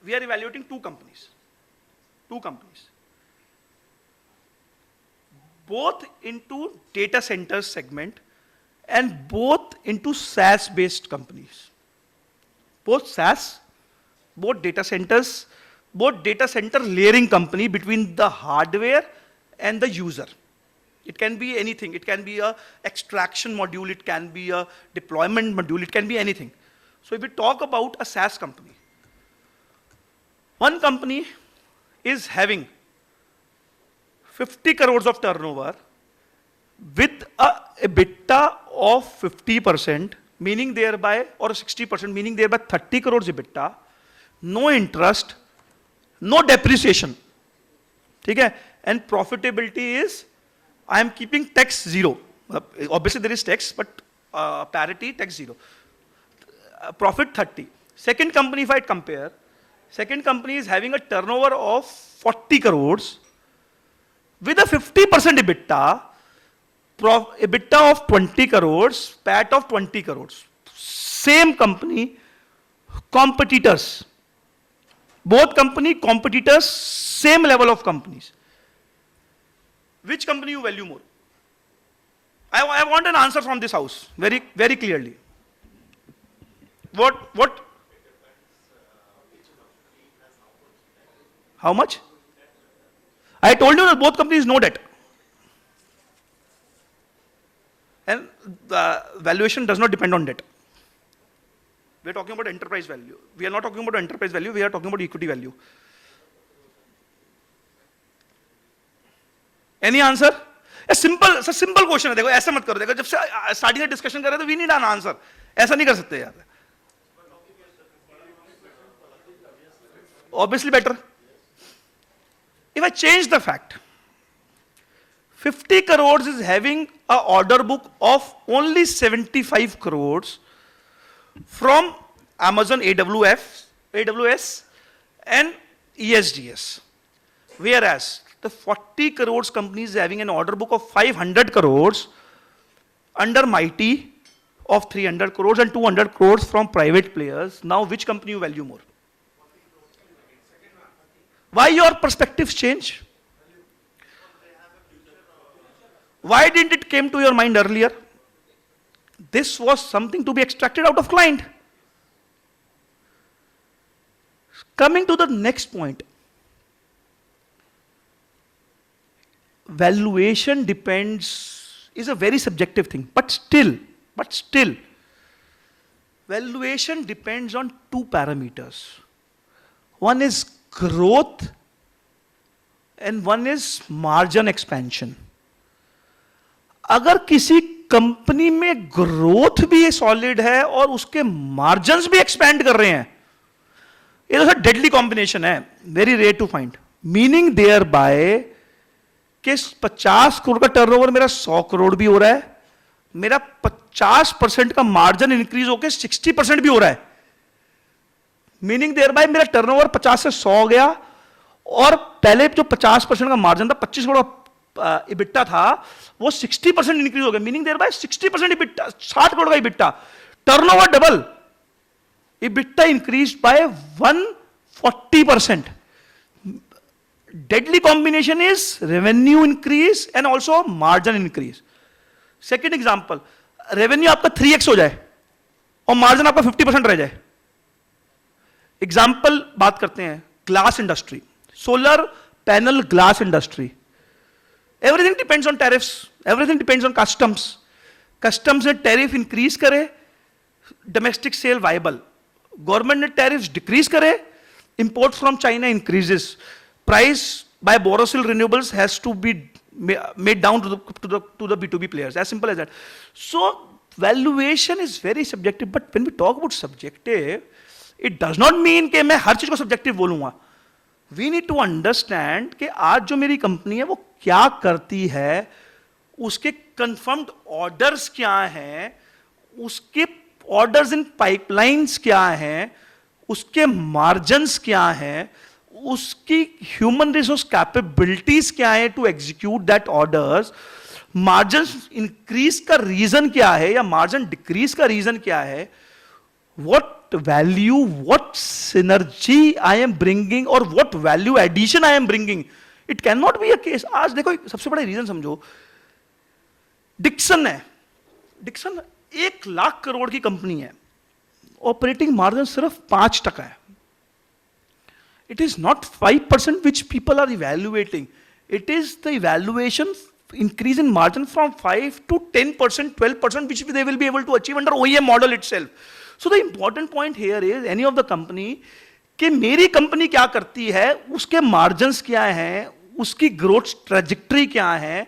we are evaluating 2 companies both into data center segment and both into SaaS based companies. Both SaaS, both data centers, both data center layering company between the hardware and the user. It can be anything. It can be a extraction module. It can be a deployment module. It can be anything. So if we talk about a SaaS company, one company is having 50 crores of turnover with a EBITDA of 50%, meaning thereby, or 60%, meaning thereby 30 crores EBITDA, no interest, no depreciation. Okay? And profitability is, I am keeping tax 0. Obviously there is tax, but parity tax 0. profit 30. Second company, if I compare, second company is having a turnover of 40 crores with a 50% EBITDA, EBITDA of 20 crores, PAT of 20 crores. Same company, competitors. Both company, competitors, same level of companies. Which company you value more? I want an answer from this house, very, very clearly. What? How much? I told you that both companies know debt. And the valuation does not depend on debt. We are talking about enterprise value. We are not talking about enterprise value, we are talking about equity value. Any answer? A simple question है, देखो ऐसा मत करो, देखो जब से starting में discussion कर रहे थे, we need an answer. ऐसा नहीं कर सकते यार. Obviously better. If I change the fact, 50 crores is having a order book of only 75 crores from Amazon AWS and ESDS. Whereas the 40 crores company is having an order book of 500 crores under Mighty of 300 crores and 200 crores from private players. Now which company you value more? Why your perspectives change? Why didn't it came to your mind earlier? This was something to be extracted out of client. Coming to the next point. Valuation depends, is a very subjective thing, but still, valuation depends on two parameters. One is growth and one is margin expansion. अगर किसी company में growth भी solid है और उसके margins भी expand कर रहे हैं, ये तो डेडली कॉम्बिनेशन है, very rare to find. Meaning thereby कि 50 करोड़ का टर्नओवर मेरा 100 करोड़ भी हो रहा है, मेरा 50% का मार्जिन इंक्रीज होकर 60% भी हो रहा है. मीनिंग देयर बाय मेरा टर्नओवर 50 से 100 गया और पहले जो 50% का मार्जिन था, 25 करोड़ इबिट्टा था, वो 60% इंक्रीज हो गया. Meaning thereby 60% EBITDA, 60 crore का EBITDA, turnover double, EBITDA increase by 140%. Deadly combination is revenue increase and also margin increase. Second example, revenue आपका 3x हो जाए और margin आपका 50% रह जाए. Example बात करते हैं, glass industry, solar panel glass industry. Everything depends on tariffs, everything depends on customs. Customs ने tariff increase करे, domestic sale viable. Government ने tariffs decrease करे, import from China increases. Price by Borosil Renewables has to be made down to the B2B players. As simple as that. So valuation is very subjective, but when we talk about subjective, it does not mean कि मैं हर चीज को subjective बोलूँगा. We need to understand कि आज जो मेरी company है वो क्या करती है, उसके confirmed orders क्या हैं, उसके orders in pipelines क्या हैं, उसके margins क्या हैं, उसकी ह्यूमन रिसोर्स कैपेबिलिटीज क्या है to execute that orders, margin increase का रीजन क्या है या मार्जिन डिक्रीज का रीजन क्या है, what value, what synergy I am bringing और what value addition I am bringing. It can not be a case. आज देखो सबसे बड़ा रीजन समझो, डिक्सन है, डिक्सन 1 लाख करोड़ की कंपनी है, ऑपरेटिंग मार्जिन सिर्फ 5% है. It is not 5% which people are evaluating. It is the evaluation increase in margin from 5 to 10%, 12%, which they will be able to achieve under OEM model itself. So the important point here is any of the company कि मेरी company क्या करती है, उसके margins क्या हैं, उसकी growth trajectory क्या है,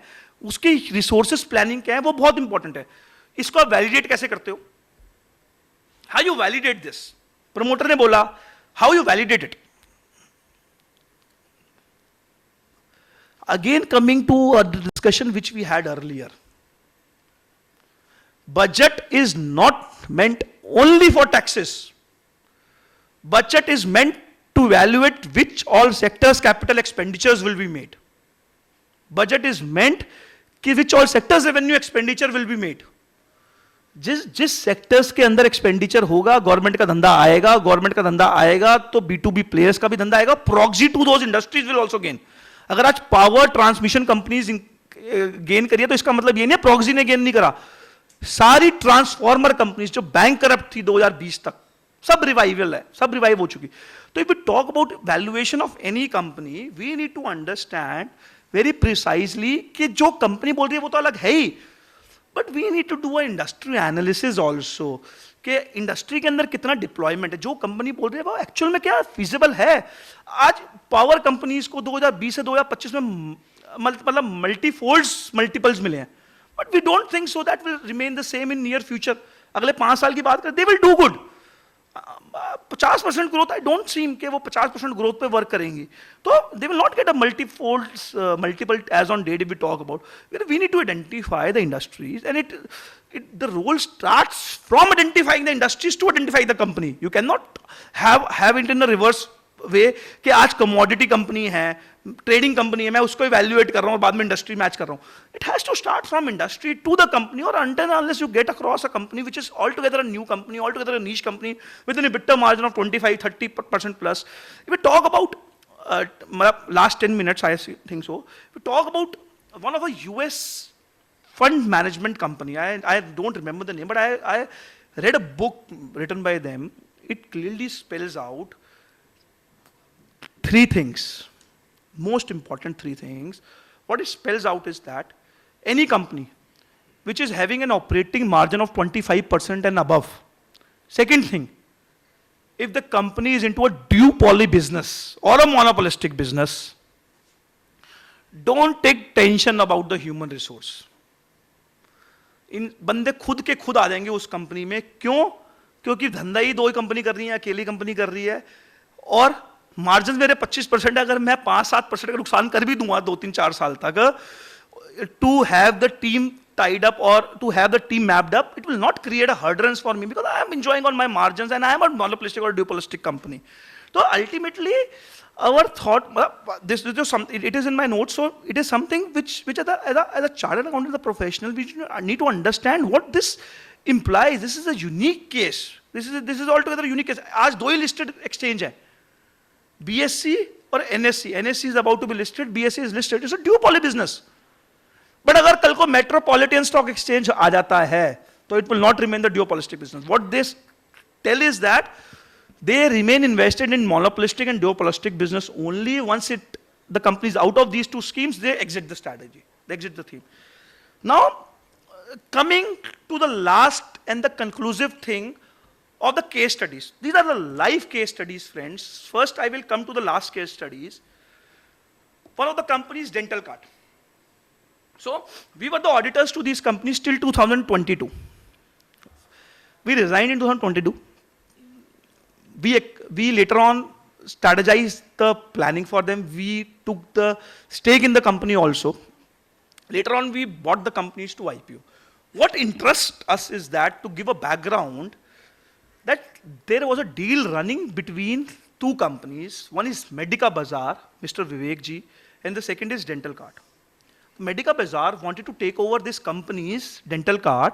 उसकी resources planning क्या है, वो बहुत important है. इसको आप validate कैसे करते हो? How you validate this? Promoter ने बोला, how you validate it? Again coming to a discussion which we had earlier. Budget is not meant only for taxes. Budget is meant to evaluate which all sectors capital expenditures will be made. Budget is meant कि which all sectors revenue expenditure will be made. जिस sectors के अंदर expenditure होगा, government का धंधा आएगा, government का धंधा आएगा तो B2B प्लेयर्स का भी धंधा आएगा, proxy to those industries will also gain. अगर आज पावर ट्रांसमिशन कंपनीज गेन करिए तो इसका मतलब ये नहीं है प्रॉक्सी ने गेन नहीं करा. सारी ट्रांसफॉर्मर कंपनीज जो बैंक करप्ट थी 2020 तक, सब रिवाइवल है, सब रिवाइव हो चुकी. तो if we talk about valuation of any company, we need to understand very precisely कि जो कंपनी बोल रही है वो तो अलग है ही, but we need to do a industry analysis also कि इंडस्ट्री के अंदर कितना डिप्लॉयमेंट है. जो कंपनी बोल रही है वो एक्चुअल में क्या फिजिबल है. आज पावर कंपनीज को 2020 से 2025 में मतलब मल्टीफोल्ड्स मल्टीपल्स मिले हैं, but we don't think so that will remain the same in near future. अगले 5 साल की बात करें, they will do good. 50% growth, I don't seem कि वो 50% ग्रोथ पे वर्क करेंगी. तो they will not get a multiple as on date we talk about. We need to identify the industries and the role starts from identifying the industries to identify the company. You cannot have it in a reverse way कि आज commodity company है, trading company है, मैं उसको evaluate कर रहा हूँ और बाद में industry match कर रहा हूँ. It has to start from industry to the company, or until unless you get across a company which is altogether a new company, altogether a niche company with an EBITDA margin of 25-30% plus. If we talk about last 10 minutes, I think so. If we talk about one of the US fund management company, I don't remember the name, but I read a book written by them. It clearly spells out 3 things, most important 3 things. What it spells out is that any company which is having an operating margin of 25% and above. Second thing, if the company is into a duopoly business or a monopolistic business, don't take tension about the human resource. इन बंदे खुद के खुद आ जाएंगे उस company में. क्यों? क्योंकि धंधा ही 2 ही कंपनी कर रही है, अकेली कंपनी कर रही है, और मार्जिन मेरे 25% है. अगर मैं 5-7% का नुकसान कर भी दूंगा 2-3-4 साल तक, to have the team tied up or to have the team mapped up, it will not create a hindrance for me because I am enjoying on my margins and I am a monopolistic or duopolistic company. So ultimately, our thought, this is something, it is in my notes, so it is something which as a chartered accountant, the professional, we need to understand what this implies. This is a unique case. This is altogether a unique case. आज 2 ही listed exchange है, BSE और NSE. NSE is about to be listed, BSE is listed. It's a duopoly business. But अगर कल को metropolitan stock exchange आ जाता है तो it will not remain the duopolistic business. What they tell is that they remain invested in monopolistic and duopolistic business only once the company is out of these 2 schemes, they exit the strategy, they exit the theme. Now, coming to the last and the conclusive thing of the case studies. These are the live case studies, friends. First, I will come to the last case studies. One of the companies, Dental Card. So, we were the auditors to these companies till 2022. We resigned in 2022. We later on strategized the planning for them. We took the stake in the company also. Later on, we bought the companies to IPO. What interests us is that, to give a background, that there was a deal running between 2 companies. One is Medica Bazaar, Mr. Vivek ji, and the second is Dental Card. Medica Bazaar wanted to take over this company's Dental Card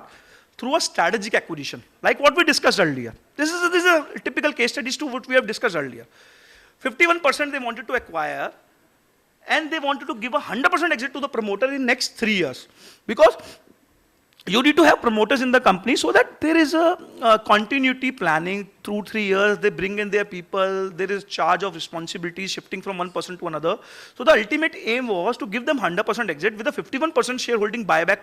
through a strategic acquisition, like what we discussed earlier. This is a typical case studies to what we have discussed earlier. 51% they wanted to acquire, and they wanted to give a 100% exit to the promoter in next 3 years, because you need to have promoters in the company so that there is a continuity planning through 3 years. They bring in their people, there is charge of responsibilities shifting from one person to another. So the ultimate aim was to give them 100% exit with a 51% shareholding buyback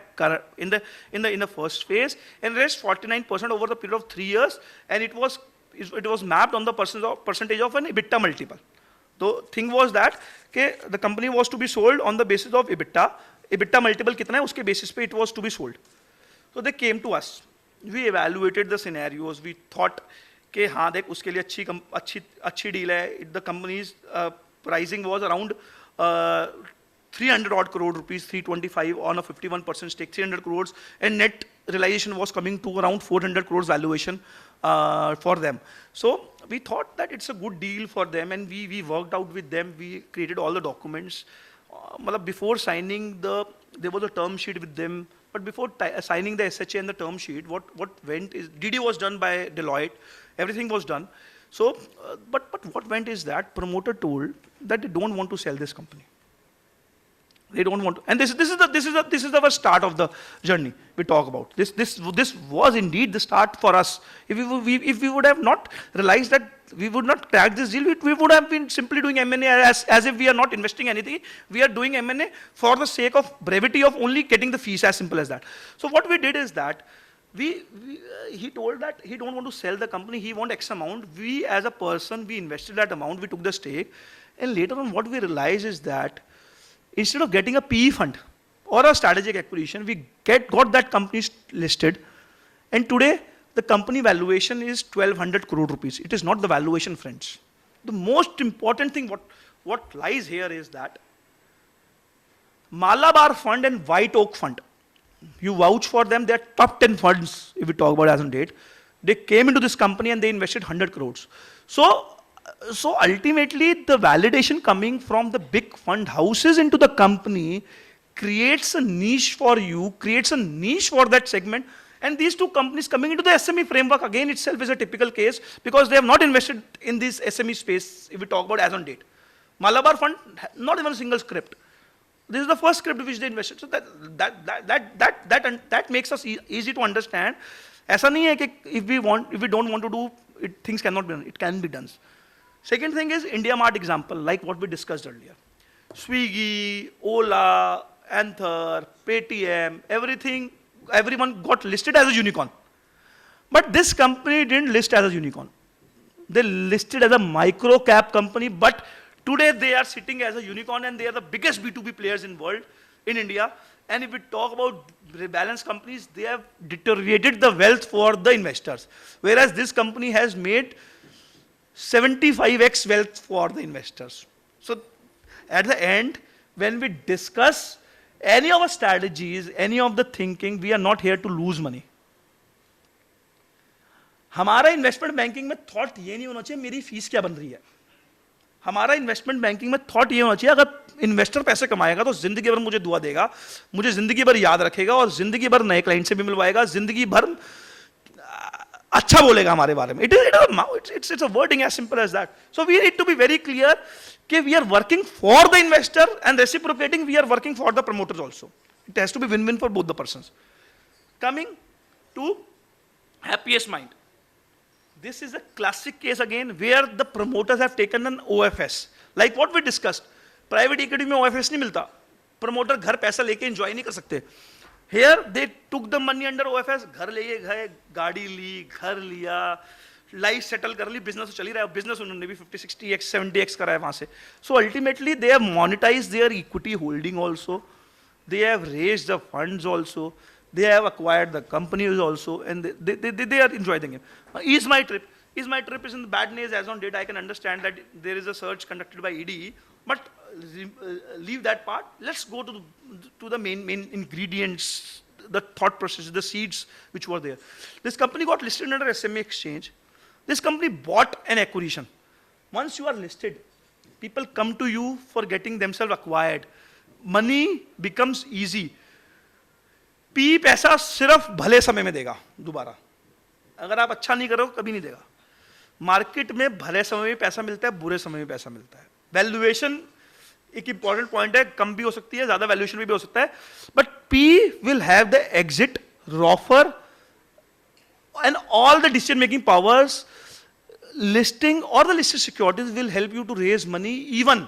in the first phase, and rest 49% over the period of 3 years, and it was mapped on the percentage of an EBITDA multiple. The thing was that the company was to be sold on the basis of EBITDA multiple कितना है उसके basis पे it was to be sold. So they came to us. We evaluated the scenarios. We thought कि हाँ देख उसके लिए अच्छी deal है. The company's pricing was around 300 odd crore rupees, 325 on a 51% stake, 300 crores, and net realization was coming to around 400 crores valuation for them. So we thought that it's a good deal for them, and we worked out with them. We created all the documents. Before signing there was a term sheet with them. But before signing the SHA and the term sheet, what went is DD was done by Deloitte. Everything was done. So, but what went is that promoter told that they don't want to sell this company. They don't want to, and this is the start of the journey we talk about. This was indeed the start for us. If we would have not realized that we would not crack this deal, we would have been simply doing M&A as if we are not investing anything. We are doing M&A for the sake of brevity of only getting the fees, as simple as that. So what we did is that he told that he don't want to sell the company. He want X amount. We as a person, we invested that amount. We took the stake, and later on, what we realized is that instead of getting a PE fund or a strategic acquisition, we got that company listed, and today the company valuation is 1,200 crore rupees. It is not the valuation, friends. The most important thing what lies here is that Malabar Fund and White Oak Fund, you vouch for them, they are top 10 funds if we talk about as on date. They came into this company and they invested 100 crores. So ultimately, the validation coming from the big fund houses into the company creates a niche for you, creates a niche for that segment. And these two companies coming into the SME framework again itself is a typical case, because they have not invested in this SME space if we talk about as on date. Malabar Fund, not even a single script. This is the first script which they invested. So that makes us easy to understand. ऐसा नहीं है कि if we don't want to do it, things cannot be done. It can be done. Second thing is India Mart example, like what we discussed earlier. Swiggy, Ola, Anther, Paytm, everyone got listed as a unicorn. But this company didn't list as a unicorn. They listed as a micro cap company, but today they are sitting as a unicorn, and they are the biggest B2B players in world, in India. And if we talk about rebalance companies, they have deteriorated the wealth for the investors. Whereas this company has made 75x wealth for the investors. So at the end, when we discuss any of our strategies, any of the thinking, we are not here to lose money. हमारा investment banking में thought ये नहीं होना चाहिए मेरी fees क्या बन रही है. हमारा इन्वेस्टमेंट बैंकिंग में थॉट ये होना चाहिए, अगर इन्वेस्टर पैसे कमाएगा तो जिंदगी भर मुझे दुआ देगा, मुझे जिंदगी भर याद रखेगा, और जिंदगी भर नए क्लाइंट से भी मिलवाएगा, जिंदगी भर अच्छा बोलेगा हमारे बारे में. It's a wording as simple as that. So we need to be very clear that we are working for the investor, and reciprocating, we are working for the promoters also. It has to be win-win for both the persons. Coming to Happiest Mind. This is a classic case again where the promoters have taken an OFS. Like what we discussed. Private equity में OFS नहीं मिलता. Promoter घर पैसा लेके enjoy नहीं कर सकते. Here they took the money under OFS. घर ले गए, गाड़ी ली, घर लिया, लाइफ सेटल कर ली, बिजनेस चल ही रहा है. बिजनेस उन्होंने भी 50, 60x, 70x करा है वहाँ से. So ultimately they have monetized their equity holding also. They have raised the funds also. They have acquired the companies also, and they are enjoying the game. Ease My Trip. Ease My Trip is in the bad news as on date. I can understand that there is a search conducted by ED, but leave that part. Let's go to the main ingredients, the thought process, the seeds which were there. This company got listed under SMA Exchange. This company bought an acquisition. Once you are listed, people come to you for getting themselves acquired. Money becomes easy. P पैसा सिर्फ भले समय में देगा दोबारा. अगर आप अच्छा नहीं करो कभी नहीं देगा. मार्केट में भले समय में पैसा मिलता है, बुरे समय में पैसा मिलता है. वैल्यूएशन एक इंपॉर्टेंट पॉइंट है, कम भी हो सकती है, ज्यादा वैल्यूएशन भी हो सकता है, but P will have the exit, offer and all the decision making powers. Listing or the listed securities will help you to raise money even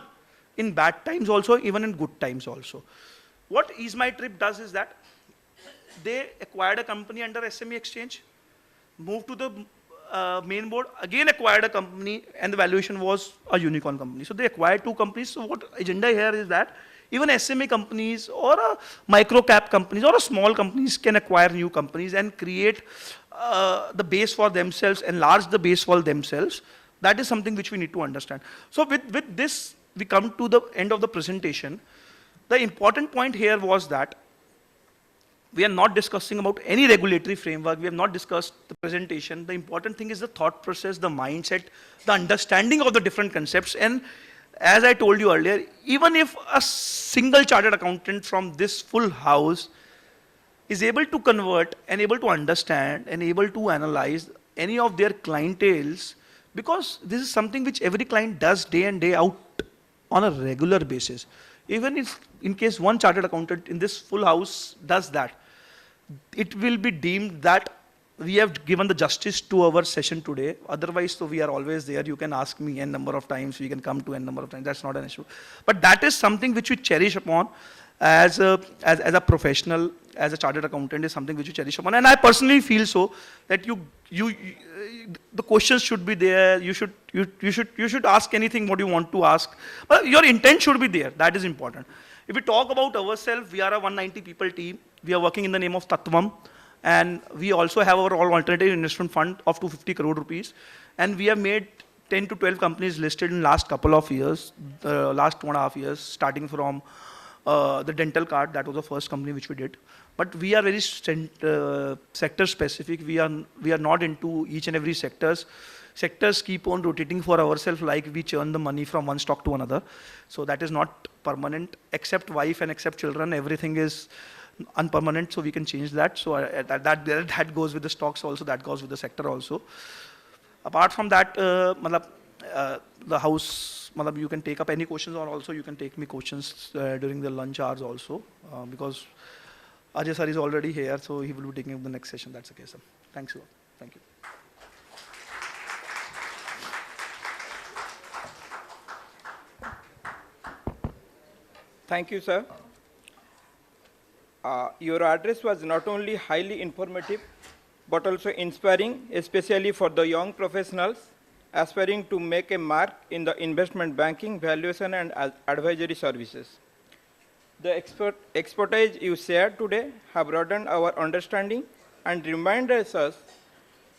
in bad times also, even in good times also. What Ease My Trip does is that they acquired a company under SME Exchange, moved to the main board, again acquired a company, and the valuation was a unicorn company. So they acquired two companies. So what agenda here is that even SME companies or a micro cap companies or a small companies can acquire new companies and create the base for themselves, enlarge the base for themselves. That is something which we need to understand. So with this, we come to the end of the presentation. The important point here was that we are not discussing about any regulatory framework. We have not discussed the presentation. The important thing is the thought process, the mindset, the understanding of the different concepts. And as I told you earlier, even if a single chartered accountant from this full house is able to convert and able to understand and able to analyze any of their clienteles, because this is something which every client does day in, day out on a regular basis. Even if, in case one chartered accountant in this full house does that, it will be deemed that we have given the justice to our session today. Otherwise, so we are always there. You can ask me n number of times, we can come to n number of times. That's not an issue. But that is something which we cherish upon as a professional, as a chartered accountant, is something which you cherish upon. And I personally feel so that the questions should be there. You should ask anything what you want to ask. But your intent should be there. That is important. If we talk about ourselves, we are a 190 people team. We are working in the name of Tattvam. And we also have our all alternative investment fund of 250 crore rupees. And we have made 10 to 12 companies listed in last couple of years, the last 2.5 years, starting from the dental card. That was the first company which we did. But we are very sector specific. We are not into each and every sectors. Sectors keep on rotating for ourselves, like we churn the money from one stock to another. So that is not permanent, except wife and except children. Everything is unpermanent, so we can change that. So that goes with the stocks also, that goes with the sector also. Apart from that, the house, you can take up any questions, or also you can take me questions during the lunch hours also, because Ajay sir is already here, so he will be taking up the next session. That's the case, sir. Thanks a lot. Thank you. Thank you, sir. Your address was not only highly informative, but also inspiring, especially for the young professionals aspiring to make a mark in the investment banking, valuation, and advisory services. The expertise you shared today have broadened our understanding and reminded us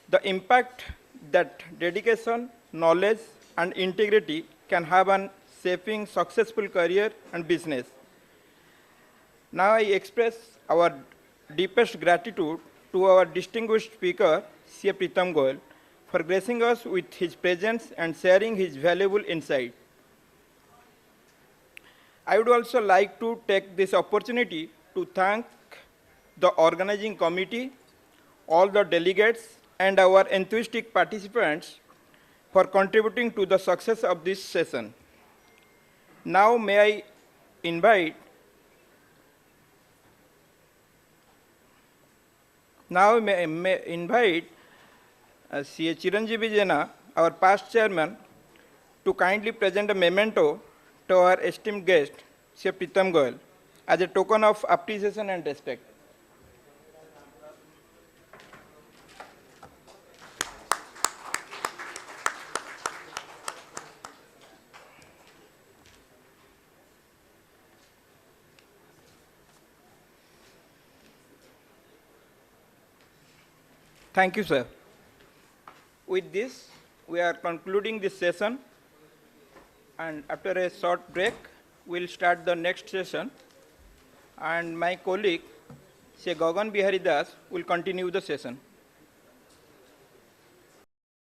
the impact that dedication, knowledge, and integrity can have on shaping successful career and business. Now I express our deepest gratitude to our distinguished speaker, C. Pritam Goyal, for gracing us with his presence and sharing his valuable insight. I would also like to take this opportunity to thank the organizing committee, all the delegates, and our enthusiastic participants for contributing to the success of this session. Now may I invite C.A. Chiranjeevi Jena, our past chairman, to kindly present a memento to our esteemed guest, C.A. Pritam Goyal, as a token of appreciation and respect. Thank you, sir. With this, we are concluding this session, and after a short break, we'll start the next session, and my colleague, Sri Gagan Bihari Das, will continue the session.